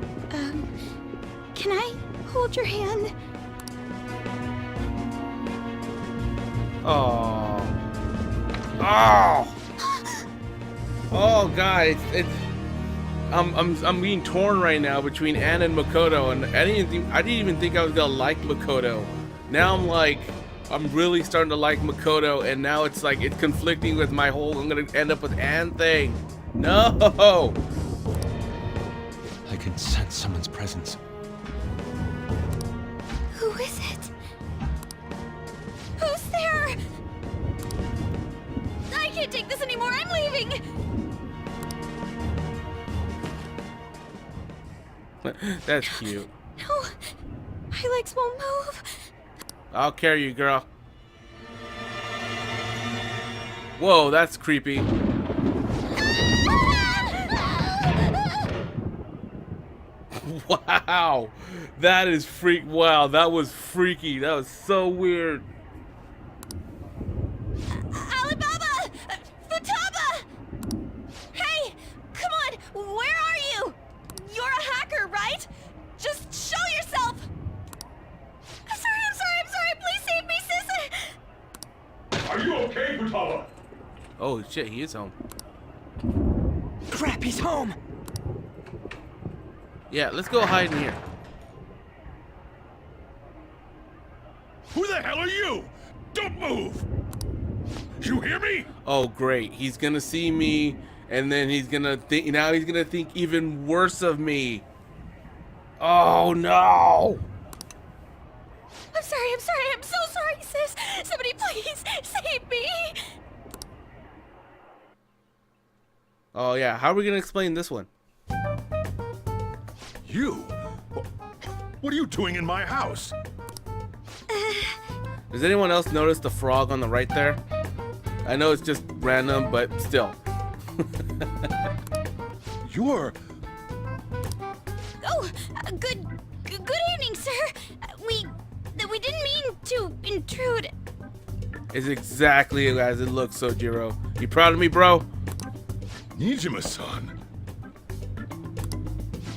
can I hold your hand? Oh. Oh. Oh, guys, it's I'm being torn right now between Ann and Makoto, and I didn't even think I was gonna like Makoto. Now I'm like, I'm really starting to like Makoto, and now it's like it's conflicting with my whole I'm gonna end up with Ann thing. No. I can sense someone's presence. Who is it? Who's there? I can't take this anymore. I'm leaving. That's cute. No, my legs won't move. I'll carry you, girl. Whoa, that's creepy. Wow, that is freak. Wow, that was freaky. That was so weird. Alibaba! Futaba! Hey, come on, where are you? You're a hacker, right? Just show yourself! I'm sorry, please save me, sis! Are you okay, Futaba? Oh shit, he is home. Crap, he's home! Yeah, let's go hide in here. Who the hell are you? Don't move! You hear me? Oh great, he's gonna see me, and then he's gonna think. Now he's gonna think even worse of me. Oh no! I'm so sorry, sis! Somebody please save me! Oh yeah, how are we gonna explain this one? You? What are you doing in my house? Does anyone else notice the frog on the right there? I know it's just random, but still. You're... Oh, good evening, sir. We didn't mean to intrude. It's exactly as it looks, Sojiro. You proud of me, bro? Nijima-san.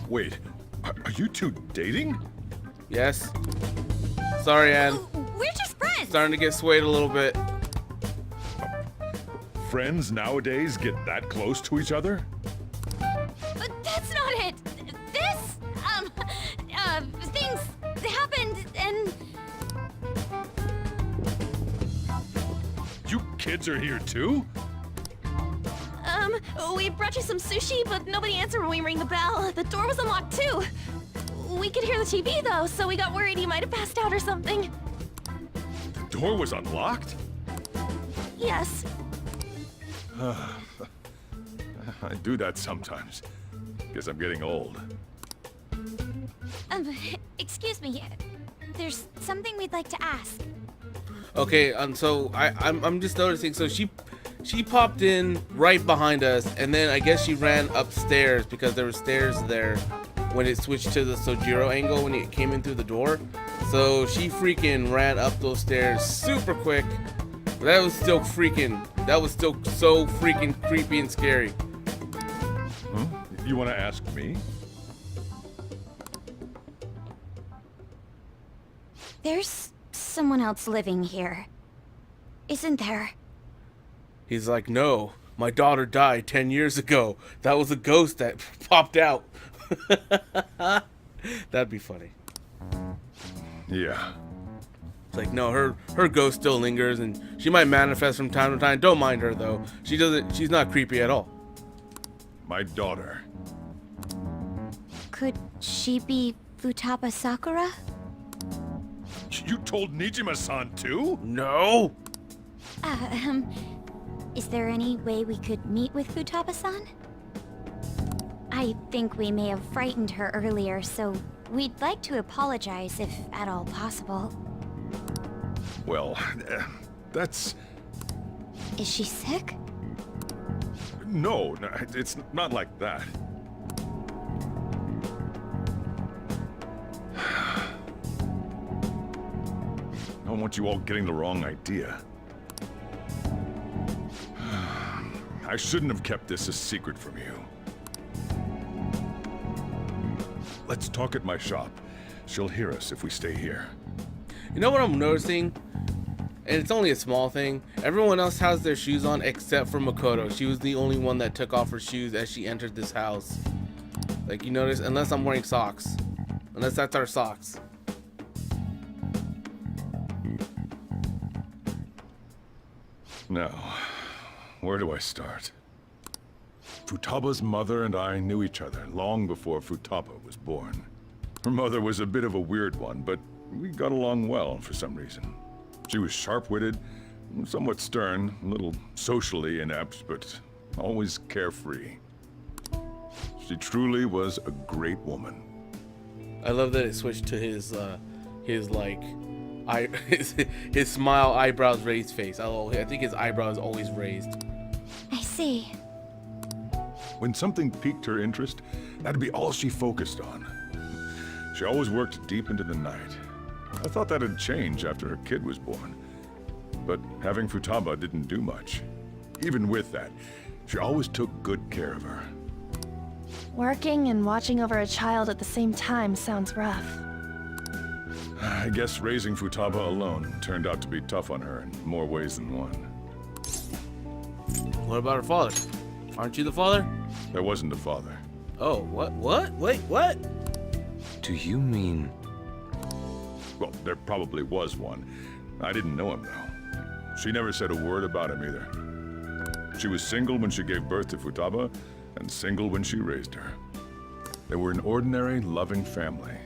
Wait, are you two dating? Yes. Sorry, Ann. We're just friends. Starting to get swayed a little bit. Friends nowadays get that close to each other? But that's not it. This, things happened and... You kids are here too? We brought you some sushi, but nobody answered when we rang the bell. The door was unlocked too. We could hear the TV though, so we got worried you might have passed out or something. The door was unlocked? Yes. I do that sometimes. Guess I'm getting old. Excuse me. There's something we'd like to ask. Okay, so I'm just noticing. So she popped in right behind us, and then I guess she ran upstairs because there were stairs there when it switched to the Sojiro angle when it came in through the door. So she freaking ran up those stairs super quick. But that was still so freaking creepy and scary. Huh? You want to ask me? There's someone else living here, isn't there? He's like, no, my daughter died 10 years ago. That was a ghost that popped out. That'd be funny. Yeah. It's like, no, her ghost still lingers, and she might manifest from time to time. Don't mind her though. She's not creepy at all. My daughter. Could she be Futaba Sakura? You told Nijima-san too? No. Is there any way we could meet with Futaba-san? I think we may have frightened her earlier, so we'd like to apologize if at all possible. Well, that's... Is she sick? No, it's not like that. don't want you all getting the wrong idea. I shouldn't have kept this a secret from you. Let's talk at my shop. She'll hear us if we stay here. You know what I'm noticing? And it's only a small thing. Everyone else has their shoes on except for Makoto. She was the only one that took off her shoes as she entered this house. Like, you notice? Unless I'm wearing socks. Unless that's our socks. Now, where do I start? Futaba's mother and I knew each other long before Futaba was born. Her mother was a bit of a weird one, but we got along well for some reason. She was sharp-witted, somewhat stern, a little socially inept, but always carefree. She truly was a great woman. I love that it switched to his like, his smile, eyebrows raised face. I think his eyebrow is always raised. I see. When something piqued her interest, that'd be all she focused on. She always worked deep into the night. I thought that'd change after her kid was born. But having Futaba didn't do much. Even with that, she always took good care of her. Working and watching over a child at the same time sounds rough. I guess raising Futaba alone turned out to be tough on her in more ways than one. What about her father? Aren't you the father? There wasn't a father. Oh, what? Wait, what? Do you mean... Well, there probably was one. I didn't know him, though. She never said a word about him either. She was single when she gave birth to Futaba, and single when she raised her. They were an ordinary, loving family.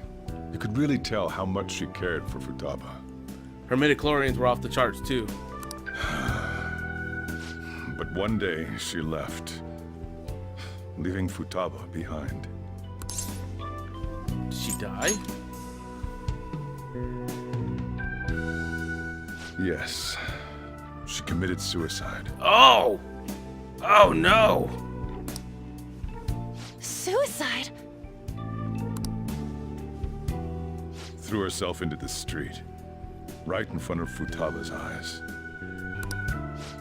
You could really tell how much she cared for Futaba. Her midichlorians were off the charts, too. But one day, she left, leaving Futaba behind. Did she die? Yes. She committed suicide. Oh! Oh, no! Suicide? Threw herself into the street, right in front of Futaba's eyes.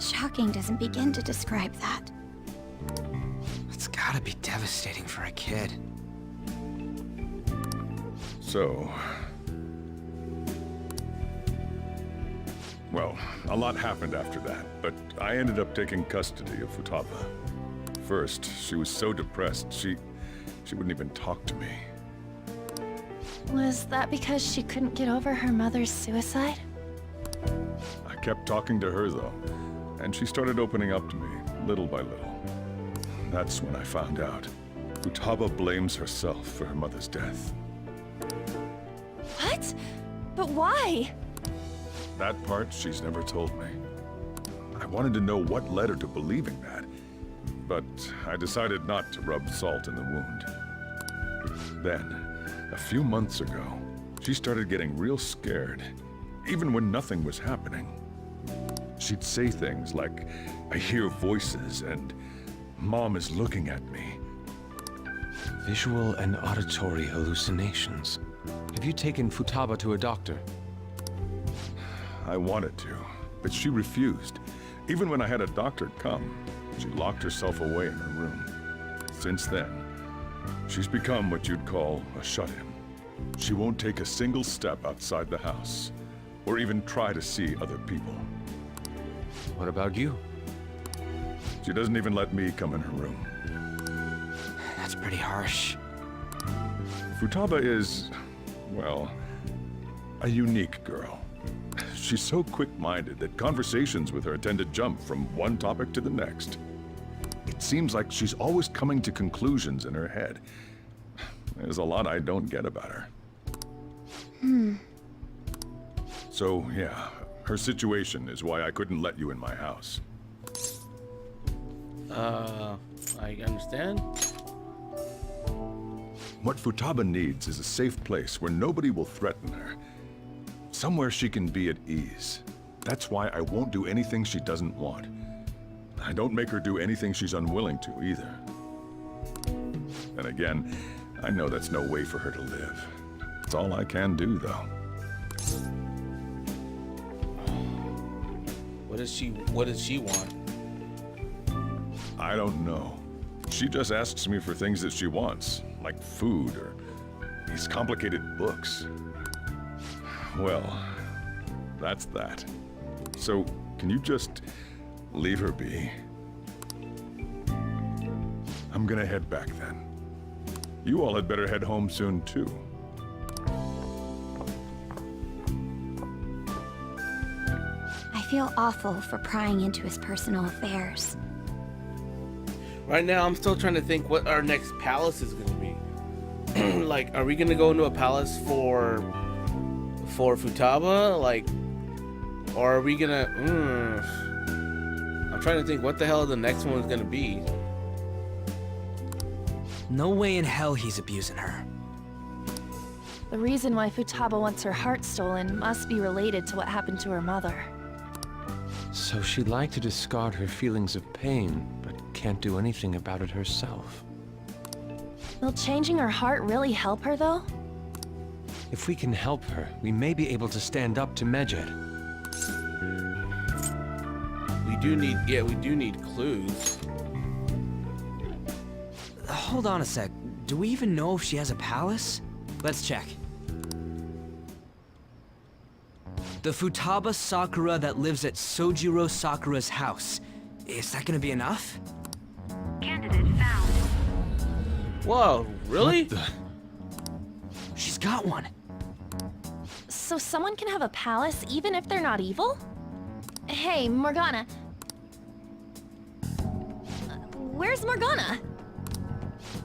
Shocking doesn't begin to describe that. It's gotta be devastating for a kid. So... Well, a lot happened after that, but I ended up taking custody of Futaba. First, she was so depressed, she wouldn't even talk to me. Was that because she couldn't get over her mother's suicide? I kept talking to her, though, and she started opening up to me, little by little. That's when I found out. Futaba blames herself for her mother's death. What? But why? That part she's never told me. I wanted to know what led her to believing that, but I decided not to rub salt in the wound. Then, a few months ago, she started getting real scared, even when nothing was happening. She'd say things like, "I hear voices," and "Mom is looking at me." Visual and auditory hallucinations. Have you taken Futaba to a doctor? I wanted to, but she refused. Even when I had a doctor come, she locked herself away in her room. Since then, she's become what you'd call a shut-in. She won't take a single step outside the house, or even try to see other people. What about you? She doesn't even let me come in her room. That's pretty harsh. Futaba is, well, a unique girl. She's so quick-minded that conversations with her tend to jump from one topic to the next. It seems like she's always coming to conclusions in her head. There's a lot I don't get about her. So, yeah, her situation is why I couldn't let you in my house. I understand. What Futaba needs is a safe place where nobody will threaten her. Somewhere she can be at ease. That's why I won't do anything she doesn't want. I don't make her do anything she's unwilling to, either. And again, I know that's no way for her to live. It's all I can do, though. What does she want? I don't know. She just asks me for things that she wants, like food or these complicated books. Well, that's that. So, can you just leave her be? I'm gonna head back then. You all had better head home soon, too. I feel awful for prying into his personal affairs. Right now, I'm still trying to think what our next palace is gonna be. Like, are we gonna go into a palace for Futaba? Like, or are we gonna? I'm trying to think what the hell the next one is gonna be. No way in hell he's abusing her. The reason why Futaba wants her heart stolen must be related to what happened to her mother. So she'd like to discard her feelings of pain, but can't do anything about it herself. Will changing her heart really help her, though? If we can help her, we may be able to stand up to Medjed. We do need clues. Hold on a sec. Do we even know if she has a palace? Let's check. The Futaba Sakura that lives at Sojiro Sakura's house. Is that gonna be enough? Candidate found. Whoa, really? What the? She's got one. So someone can have a palace even if they're not evil? Hey, Morgana. Where's Morgana?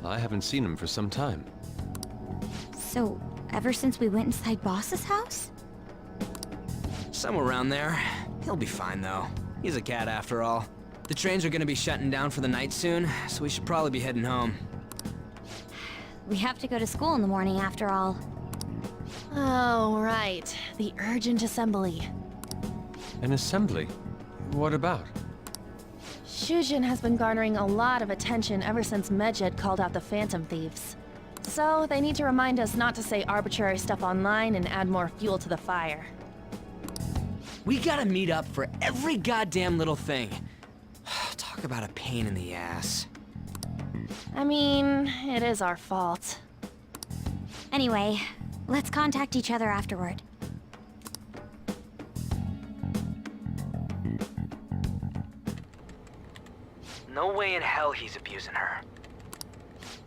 I haven't seen him for some time. So, ever since we went inside Boss's house? Somewhere around there. He'll be fine, though. He's a cat after all. The trains are gonna be shutting down for the night soon, so we should probably be heading home. We have to go to school in the morning after all. Oh, right. The urgent assembly. An assembly? What about? Shujin has been garnering a lot of attention ever since Medjed called out the Phantom Thieves. So, they need to remind us not to say arbitrary stuff online and add more fuel to the fire. We gotta meet up for every goddamn little thing. Talk about a pain in the ass. I mean, it is our fault. Anyway, let's contact each other afterward. No way in hell he's abusing her.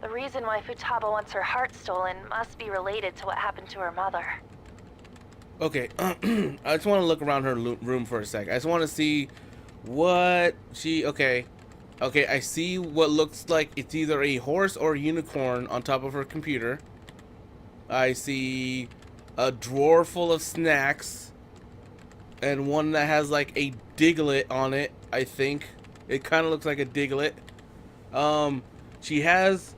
The reason why Futaba wants her heart stolen must be related to what happened to her mother. Okay, I just want to look around her room for a sec. I just want to see what she. Okay, I see what looks like it's either a horse or a unicorn on top of her computer. I see a drawer full of snacks and one that has like a Diglett on it. I think it kind of looks like a Diglett. She has.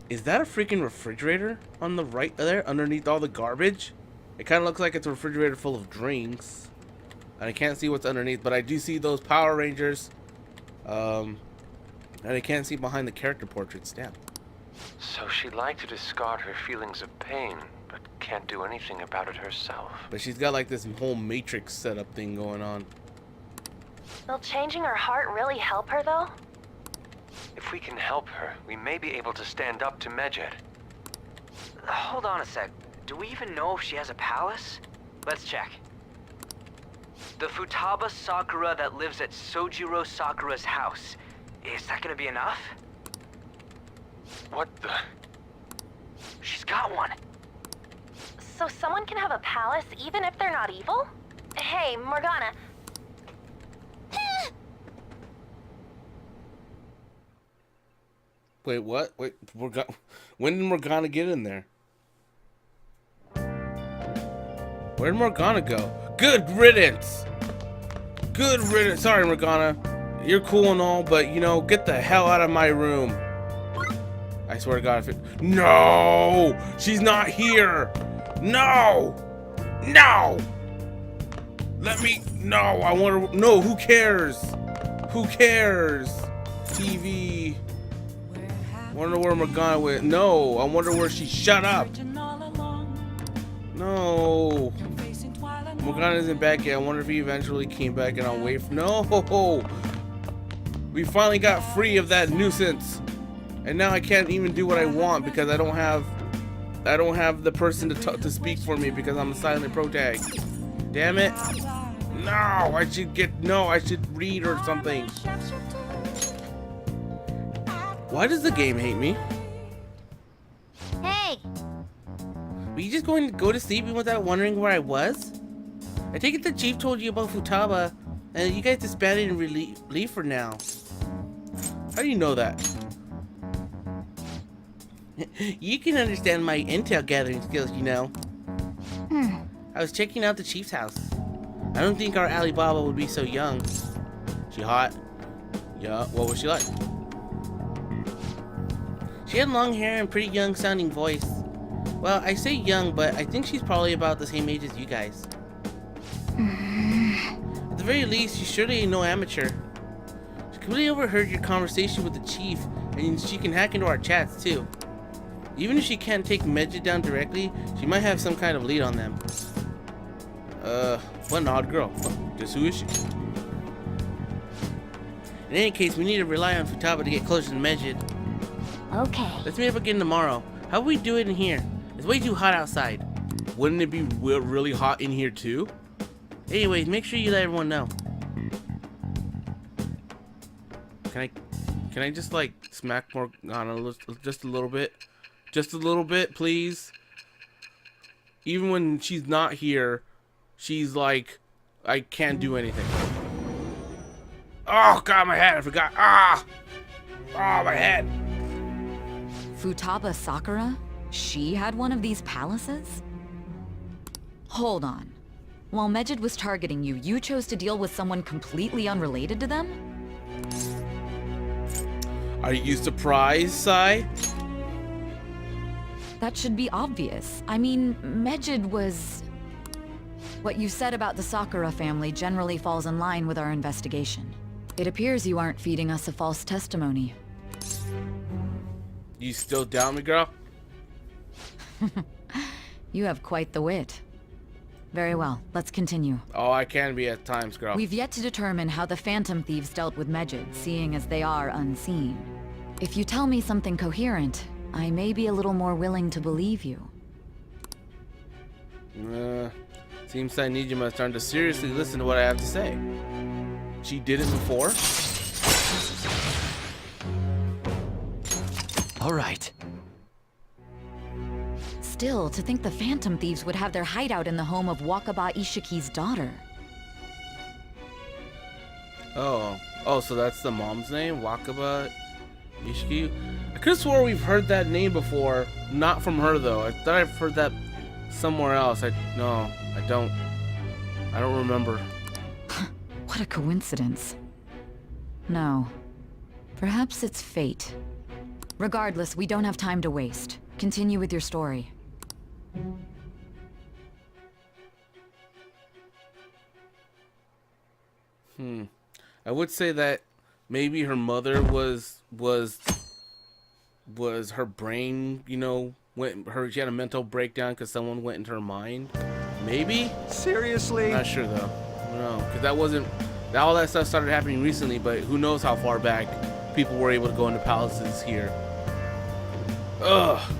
Is that a freaking refrigerator on the right there underneath all the garbage? It kind of looks like it's a refrigerator full of drinks. And I can't see what's underneath, but I do see those Power Rangers. And I can't see behind the character portraits. Damn. So she'd like to discard her feelings of pain, but can't do anything about it herself. But she's got like this whole Matrix setup thing going on. Will changing her heart really help her, though? If we can help her, we may be able to stand up to Medjed. Hold on a sec. Do we even know if she has a palace? Let's check. The Futaba Sakura that lives at Sojiro Sakura's house. Is that gonna be enough? What the? She's got one. So someone can have a palace even if they're not evil? Hey, Morgana. Wait, what? Wait, when did Morgana get in there? Where'd Morgana go? Good riddance! Good riddance! Sorry, Morgana. You're cool and all, but, you know, get the hell out of my room. I swear to God, if it... No! She's not here! No! No! Let me... No, I want to... No, who cares? Who cares? TV... Wonder where Morgana went. No, I wonder where she shut up. No. Morgana isn't back yet. I wonder if he eventually came back and I'll wait for— No! We finally got free of that nuisance. And now I can't even do what I want because I don't have the person to speak for me because I'm a silent protag. Damn it. No, I should read or something. Why does the game hate me? Hey! Were you just going to go to sleep without wondering where I was? I take it the chief told you about Futaba, and you guys disbanded and leave for now. How do you know that? You can understand my intel gathering skills, you know. I was checking out the chief's house. I don't think our Alibaba would be so young. She hot? Yeah, what was she like? She had long hair and pretty young sounding voice. Well, I say young, but I think she's probably about the same age as you guys. At the very least, she's surely no amateur. She completely overheard your conversation with the chief, and she can hack into our chats too. Even if she can't take Medjed down directly, she might have some kind of lead on them. What an odd girl. Just who is she? In any case, we need to rely on Futaba to get closer to Medjed. Okay. Let's meet up again tomorrow. How about we do it in here? It's way too hot outside. Wouldn't it be really hot in here too? Anyways, make sure you let everyone know. Can I just like smack Morgana just a little bit? Just a little bit, please. Even when she's not here, she's like, I can't do anything. Oh god, my head! I forgot. Oh, my head. Futaba Sakura? She had one of these palaces? Hold on. While Medjed was targeting you, you chose to deal with someone completely unrelated to them? Are you surprised, Sai? That should be obvious. I mean, Medjed was... What you said about the Sakura family generally falls in line with our investigation. It appears you aren't feeding us a false testimony. You still doubt me, girl? You have quite the wit. Very well, let's continue. Oh, I can be at times, girl. We've yet to determine how the Phantom Thieves dealt with Medjed, seeing as they are unseen. If you tell me something coherent, I may be a little more willing to believe you. Seems Sainiji must start to seriously listen to what I have to say. She did it before? All right. Still, to think the Phantom Thieves would have their hideout in the home of Wakaba Ishiki's daughter. Oh, so that's the mom's name? Wakaba Ishiki? I could have swore we've heard that name before. Not from her, though. I thought I've heard that somewhere else. No, I don't remember. What a coincidence. No. Perhaps it's fate. Regardless, we don't have time to waste. Continue with your story. I would say that maybe her mother was her brain, you know, she had a mental breakdown because someone went into her mind. Maybe? Seriously? Not sure though. No, because all that stuff started happening recently, but who knows how far back people were able to go into palaces here.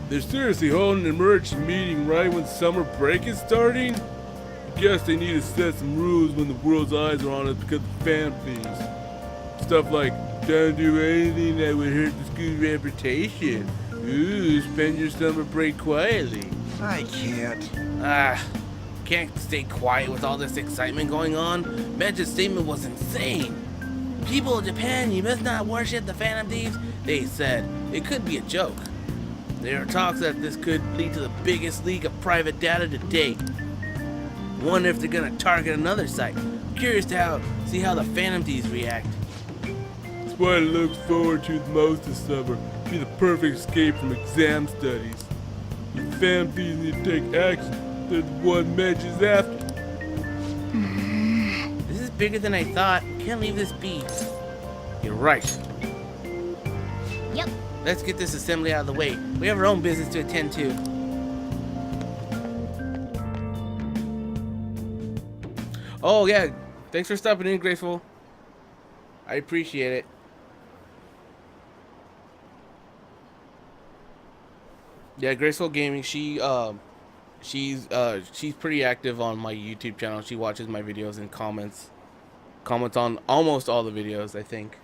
They're seriously holding an emergency meeting right when summer break is starting? I guess they need to set some rules when the world's eyes are on us because of Phantom Thieves. Stuff like, don't do anything that would hurt the school's reputation. Ooh, spend your summer break quietly. I can't. Can't stay quiet with all this excitement going on. Medjed's statement was insane. People of Japan, you must not worship the Phantom Thieves, they said. It could be a joke. There are talks that this could lead to the biggest leak of private data to date. Wonder if they're gonna target another site. Curious to see how the Phantom Thieves react. It's what I look forward to the most this summer. Be the perfect escape from exam studies. The Phantom Thieves need to take action. They're the one Medjed's after. This is bigger than I thought. Can't leave this be. You're right. Yep. Let's get this assembly out of the way. We have our own business to attend to. Oh yeah, thanks for stopping in, Graceful. I appreciate it. Yeah, Graceful Gaming. She's pretty active on my YouTube channel. She watches my videos and comments on almost all the videos, I think.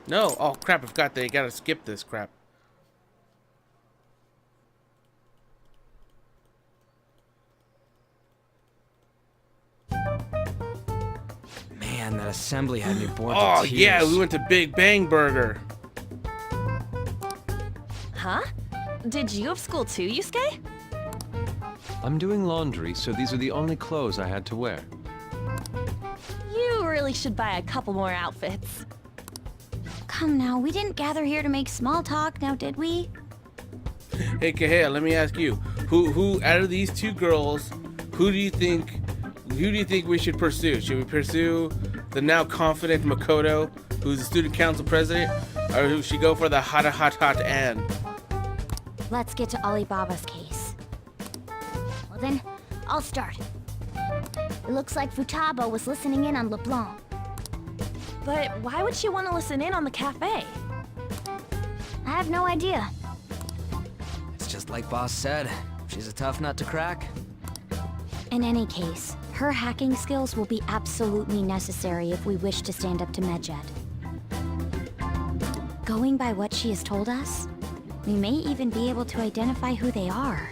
No, oh crap! I forgot they gotta skip this crap. Man, that assembly had me bored to Oh tears. yeah, we went to Big Bang Burger. Huh? Did you have school too, Yusuke? I'm doing laundry, so these are the only clothes I had to wear. You really should buy a couple more outfits. Come now, we didn't gather here to make small talk, now did we? Hey Kahea, let me ask you, who out of these two girls, who do you think we should pursue? Should we pursue the now confident Makoto, who's the student council president, or should she go for the hot Anne? Let's get to Alibaba's case. Well then, I'll start. It looks like Futaba was listening in on LeBlanc. But why would she want to listen in on the cafe? I have no idea. It's just like Boss said. She's a tough nut to crack. In any case, her hacking skills will be absolutely necessary if we wish to stand up to Medjed. Going by what she has told us, we may even be able to identify who they are.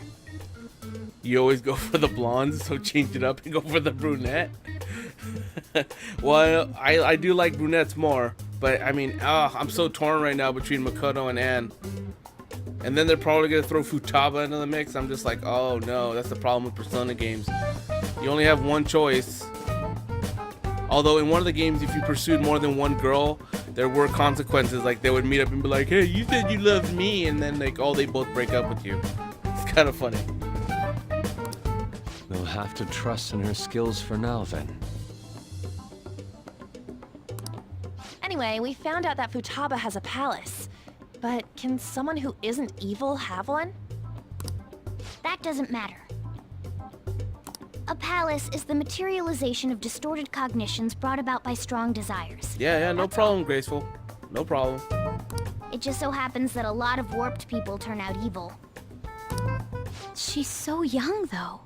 You always go for the blondes, so change it up and go for the brunette. Well, I do like brunettes more, but I mean, I'm so torn right now between Makoto and Anne. And then they're probably gonna throw Futaba into the mix. I'm just like, oh no, that's the problem with Persona games. You only have one choice. Although in one of the games, if you pursued more than one girl, there were consequences. Like they would meet up and be like, hey, you said you loved me, and then like, oh, they both break up with you. It's kind of funny. We'll have to trust in her skills for now, then. Anyway, we found out that Futaba has a palace. But can someone who isn't evil have one? That doesn't matter. A palace is the materialization of distorted cognitions brought about by strong desires. Yeah, no That's problem, Graceful. No problem. It just so happens that a lot of warped people turn out evil. She's so young, though.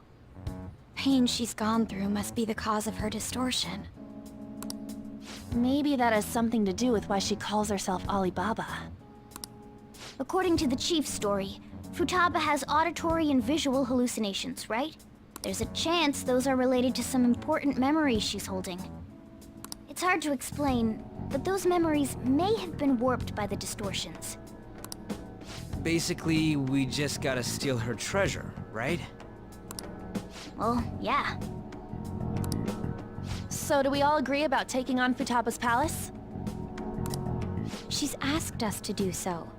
Pain she's gone through must be the cause of her distortion. Maybe that has something to do with why she calls herself Alibaba. According to the chief's story, Futaba has auditory and visual hallucinations, right? There's a chance those are related to some important memories she's holding. It's hard to explain, but those memories may have been warped by the distortions. Basically, we just gotta steal her treasure, right? Well, yeah. So do we all agree about taking on Futaba's palace? She's asked us to do so.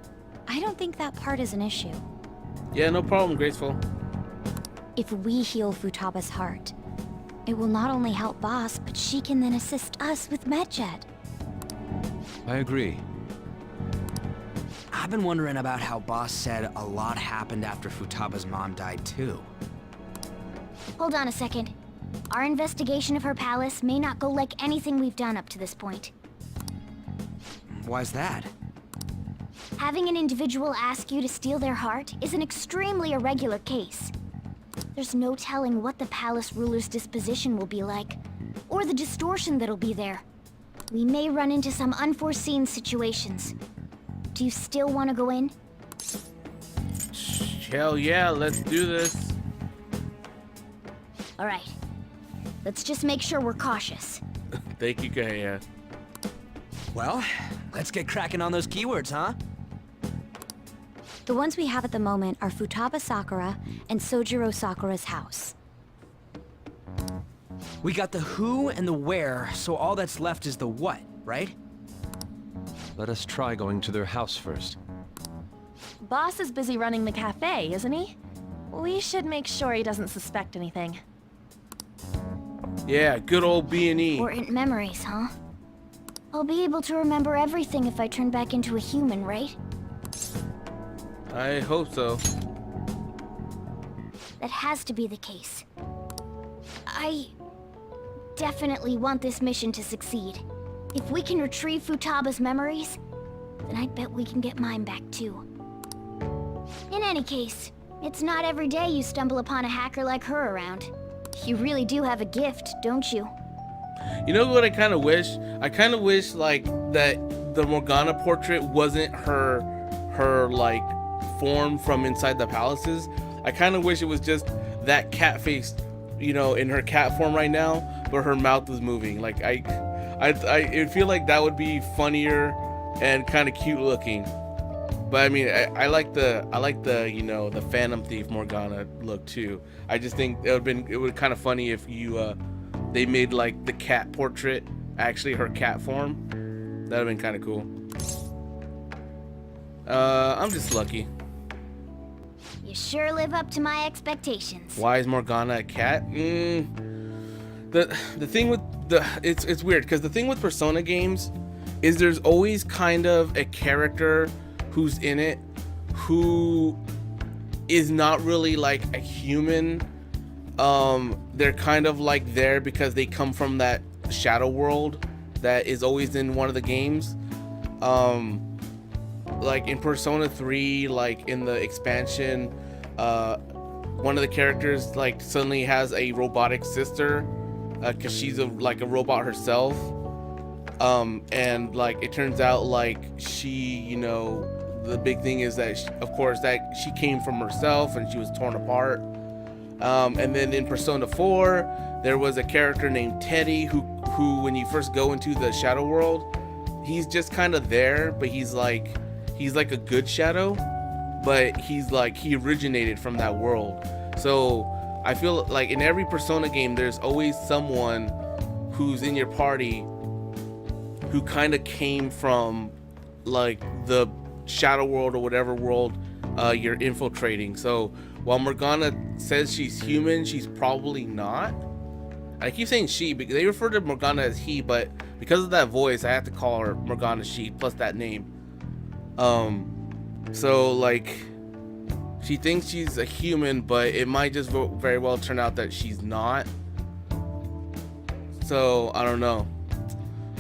I don't think that part is an issue. Yeah, no problem, Graceful. If we heal Futaba's heart, it will not only help Boss, but she can then assist us with Medjed. I agree. I've been wondering about how Boss said a lot happened after Futaba's mom died too. Hold on a second. Our investigation of her palace may not go like anything we've done up to this point. Why's that? Having an individual ask you to steal their heart is an extremely irregular case. There's no telling what the palace ruler's disposition will be like, or the distortion that'll be there. We may run into some unforeseen situations. Do you still want to go in? Hell yeah, let's do this. All right. Let's just make sure we're cautious. Thank you, Kahea. Well, let's get cracking on those keywords, huh? The ones we have at the moment are Futaba Sakura and Sojiro Sakura's house. We got the who and the where, so all that's left is the what, right? Let us try going to their house first. Boss is busy running the cafe, isn't he? We should make sure he doesn't suspect anything. Yeah, good old B&E. Important memories, huh? I'll be able to remember everything if I turn back into a human, right? I hope so. That has to be the case. I definitely want this mission to succeed. If we can retrieve Futaba's memories, then I bet we can get mine back too. In any case, it's not every day you stumble upon a hacker like her around. You really do have a gift, don't you? You know what I kind of wish? I kind of wish like that the Morgana portrait wasn't her like form from inside the palaces. I kind of wish it was just that cat face, you know, in her cat form right now, but her mouth was moving. Like I feel like that would be funnier and kind of cute looking. But I mean, I like the you know, the Phantom Thief Morgana look too. I just think it would kind of funny if you they made like the cat portrait actually her cat form. That'd have been kind of cool. I'm just lucky. You sure live up to my expectations. Why is Morgana a cat? The thing with it's weird because the thing with Persona games is there's always kind of a character who's in it who is not really like a human. They're kind of like there because they come from that shadow world that is always in one of the games. Like in Persona 3, like in the expansion, one of the characters like suddenly has a robotic sister because she's like a robot herself. And like it turns out like she, you know, the big thing is that of course that she came from herself and she was torn apart. And then in Persona 4 there was a character named Teddy who when you first go into the shadow world, he's just kind of there, but he's like a good shadow, but he originated from that world. So I feel like in every Persona game there's always someone who's in your party who kind of came from like the shadow world or whatever world you're infiltrating. So while Morgana says she's human, she's probably not. I keep saying she because they refer to Morgana as he, but because of that voice I have to call her Morgana she plus that name. So like she thinks she's a human, but it might just very well turn out that she's not. So I don't know.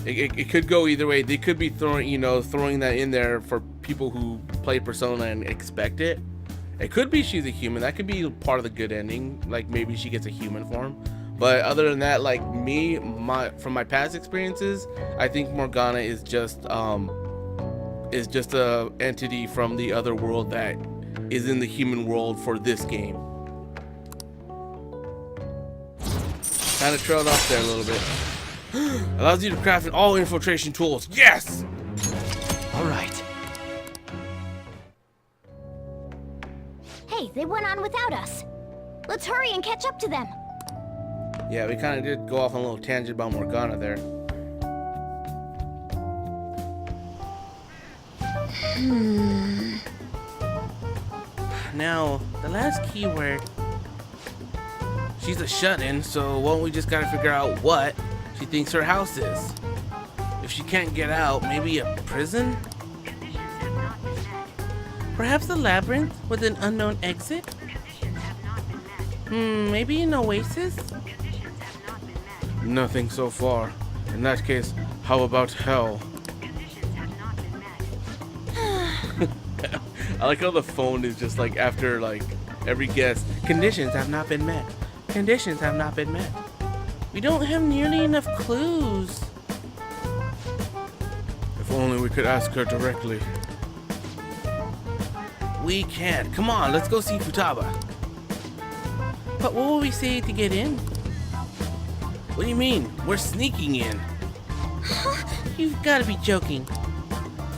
It could go either way. They could be throwing that in there for people who play Persona and expect it. It could be she's a human. That could be part of the good ending. Like maybe she gets a human form. But other than that, like from my past experiences, I think Morgana is just a entity from the other world that is in the human world for this game. Kind of trailed off there a little bit. Allows you to craft all infiltration tools. Yes! All right. Hey, they went on without us. Let's hurry and catch up to them. Yeah, we kind of did go off on a little tangent about Morgana there. Now, the last keyword. She's a shut-in, so won't we just gotta figure out what she thinks her house is? If she can't get out, maybe a prison? Perhaps a labyrinth with an unknown exit? Maybe an oasis? Nothing so far. In that case, how about hell? I like how the phone is just like after like every guess. Conditions have not been met. Conditions have not been met. We don't have nearly enough clues. If only we could ask her directly. We can't. Come on, let's go see Futaba. But what will we say to get in? What do you mean? We're sneaking in. You've got to be joking.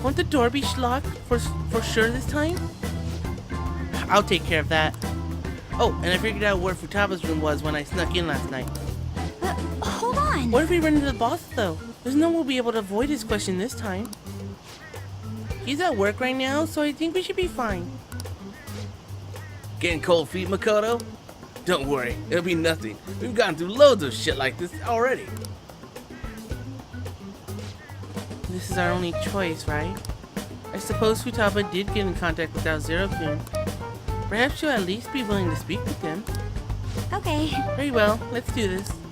Won't the door be locked for sure this time? I'll take care of that. Oh, and I figured out where Futaba's room was when I snuck in last night. Hold on. What if we run into the boss, though? There's no way we'll be able to avoid his question this time. He's at work right now, so I think we should be fine. Getting cold feet, Makoto? Don't worry, it'll be nothing. We've gone through loads of shit like this already. This is our only choice, right? I suppose Futaba did get in contact with Zero-kun. Perhaps you'll at least be willing to speak with him. Okay. Very well, let's do this.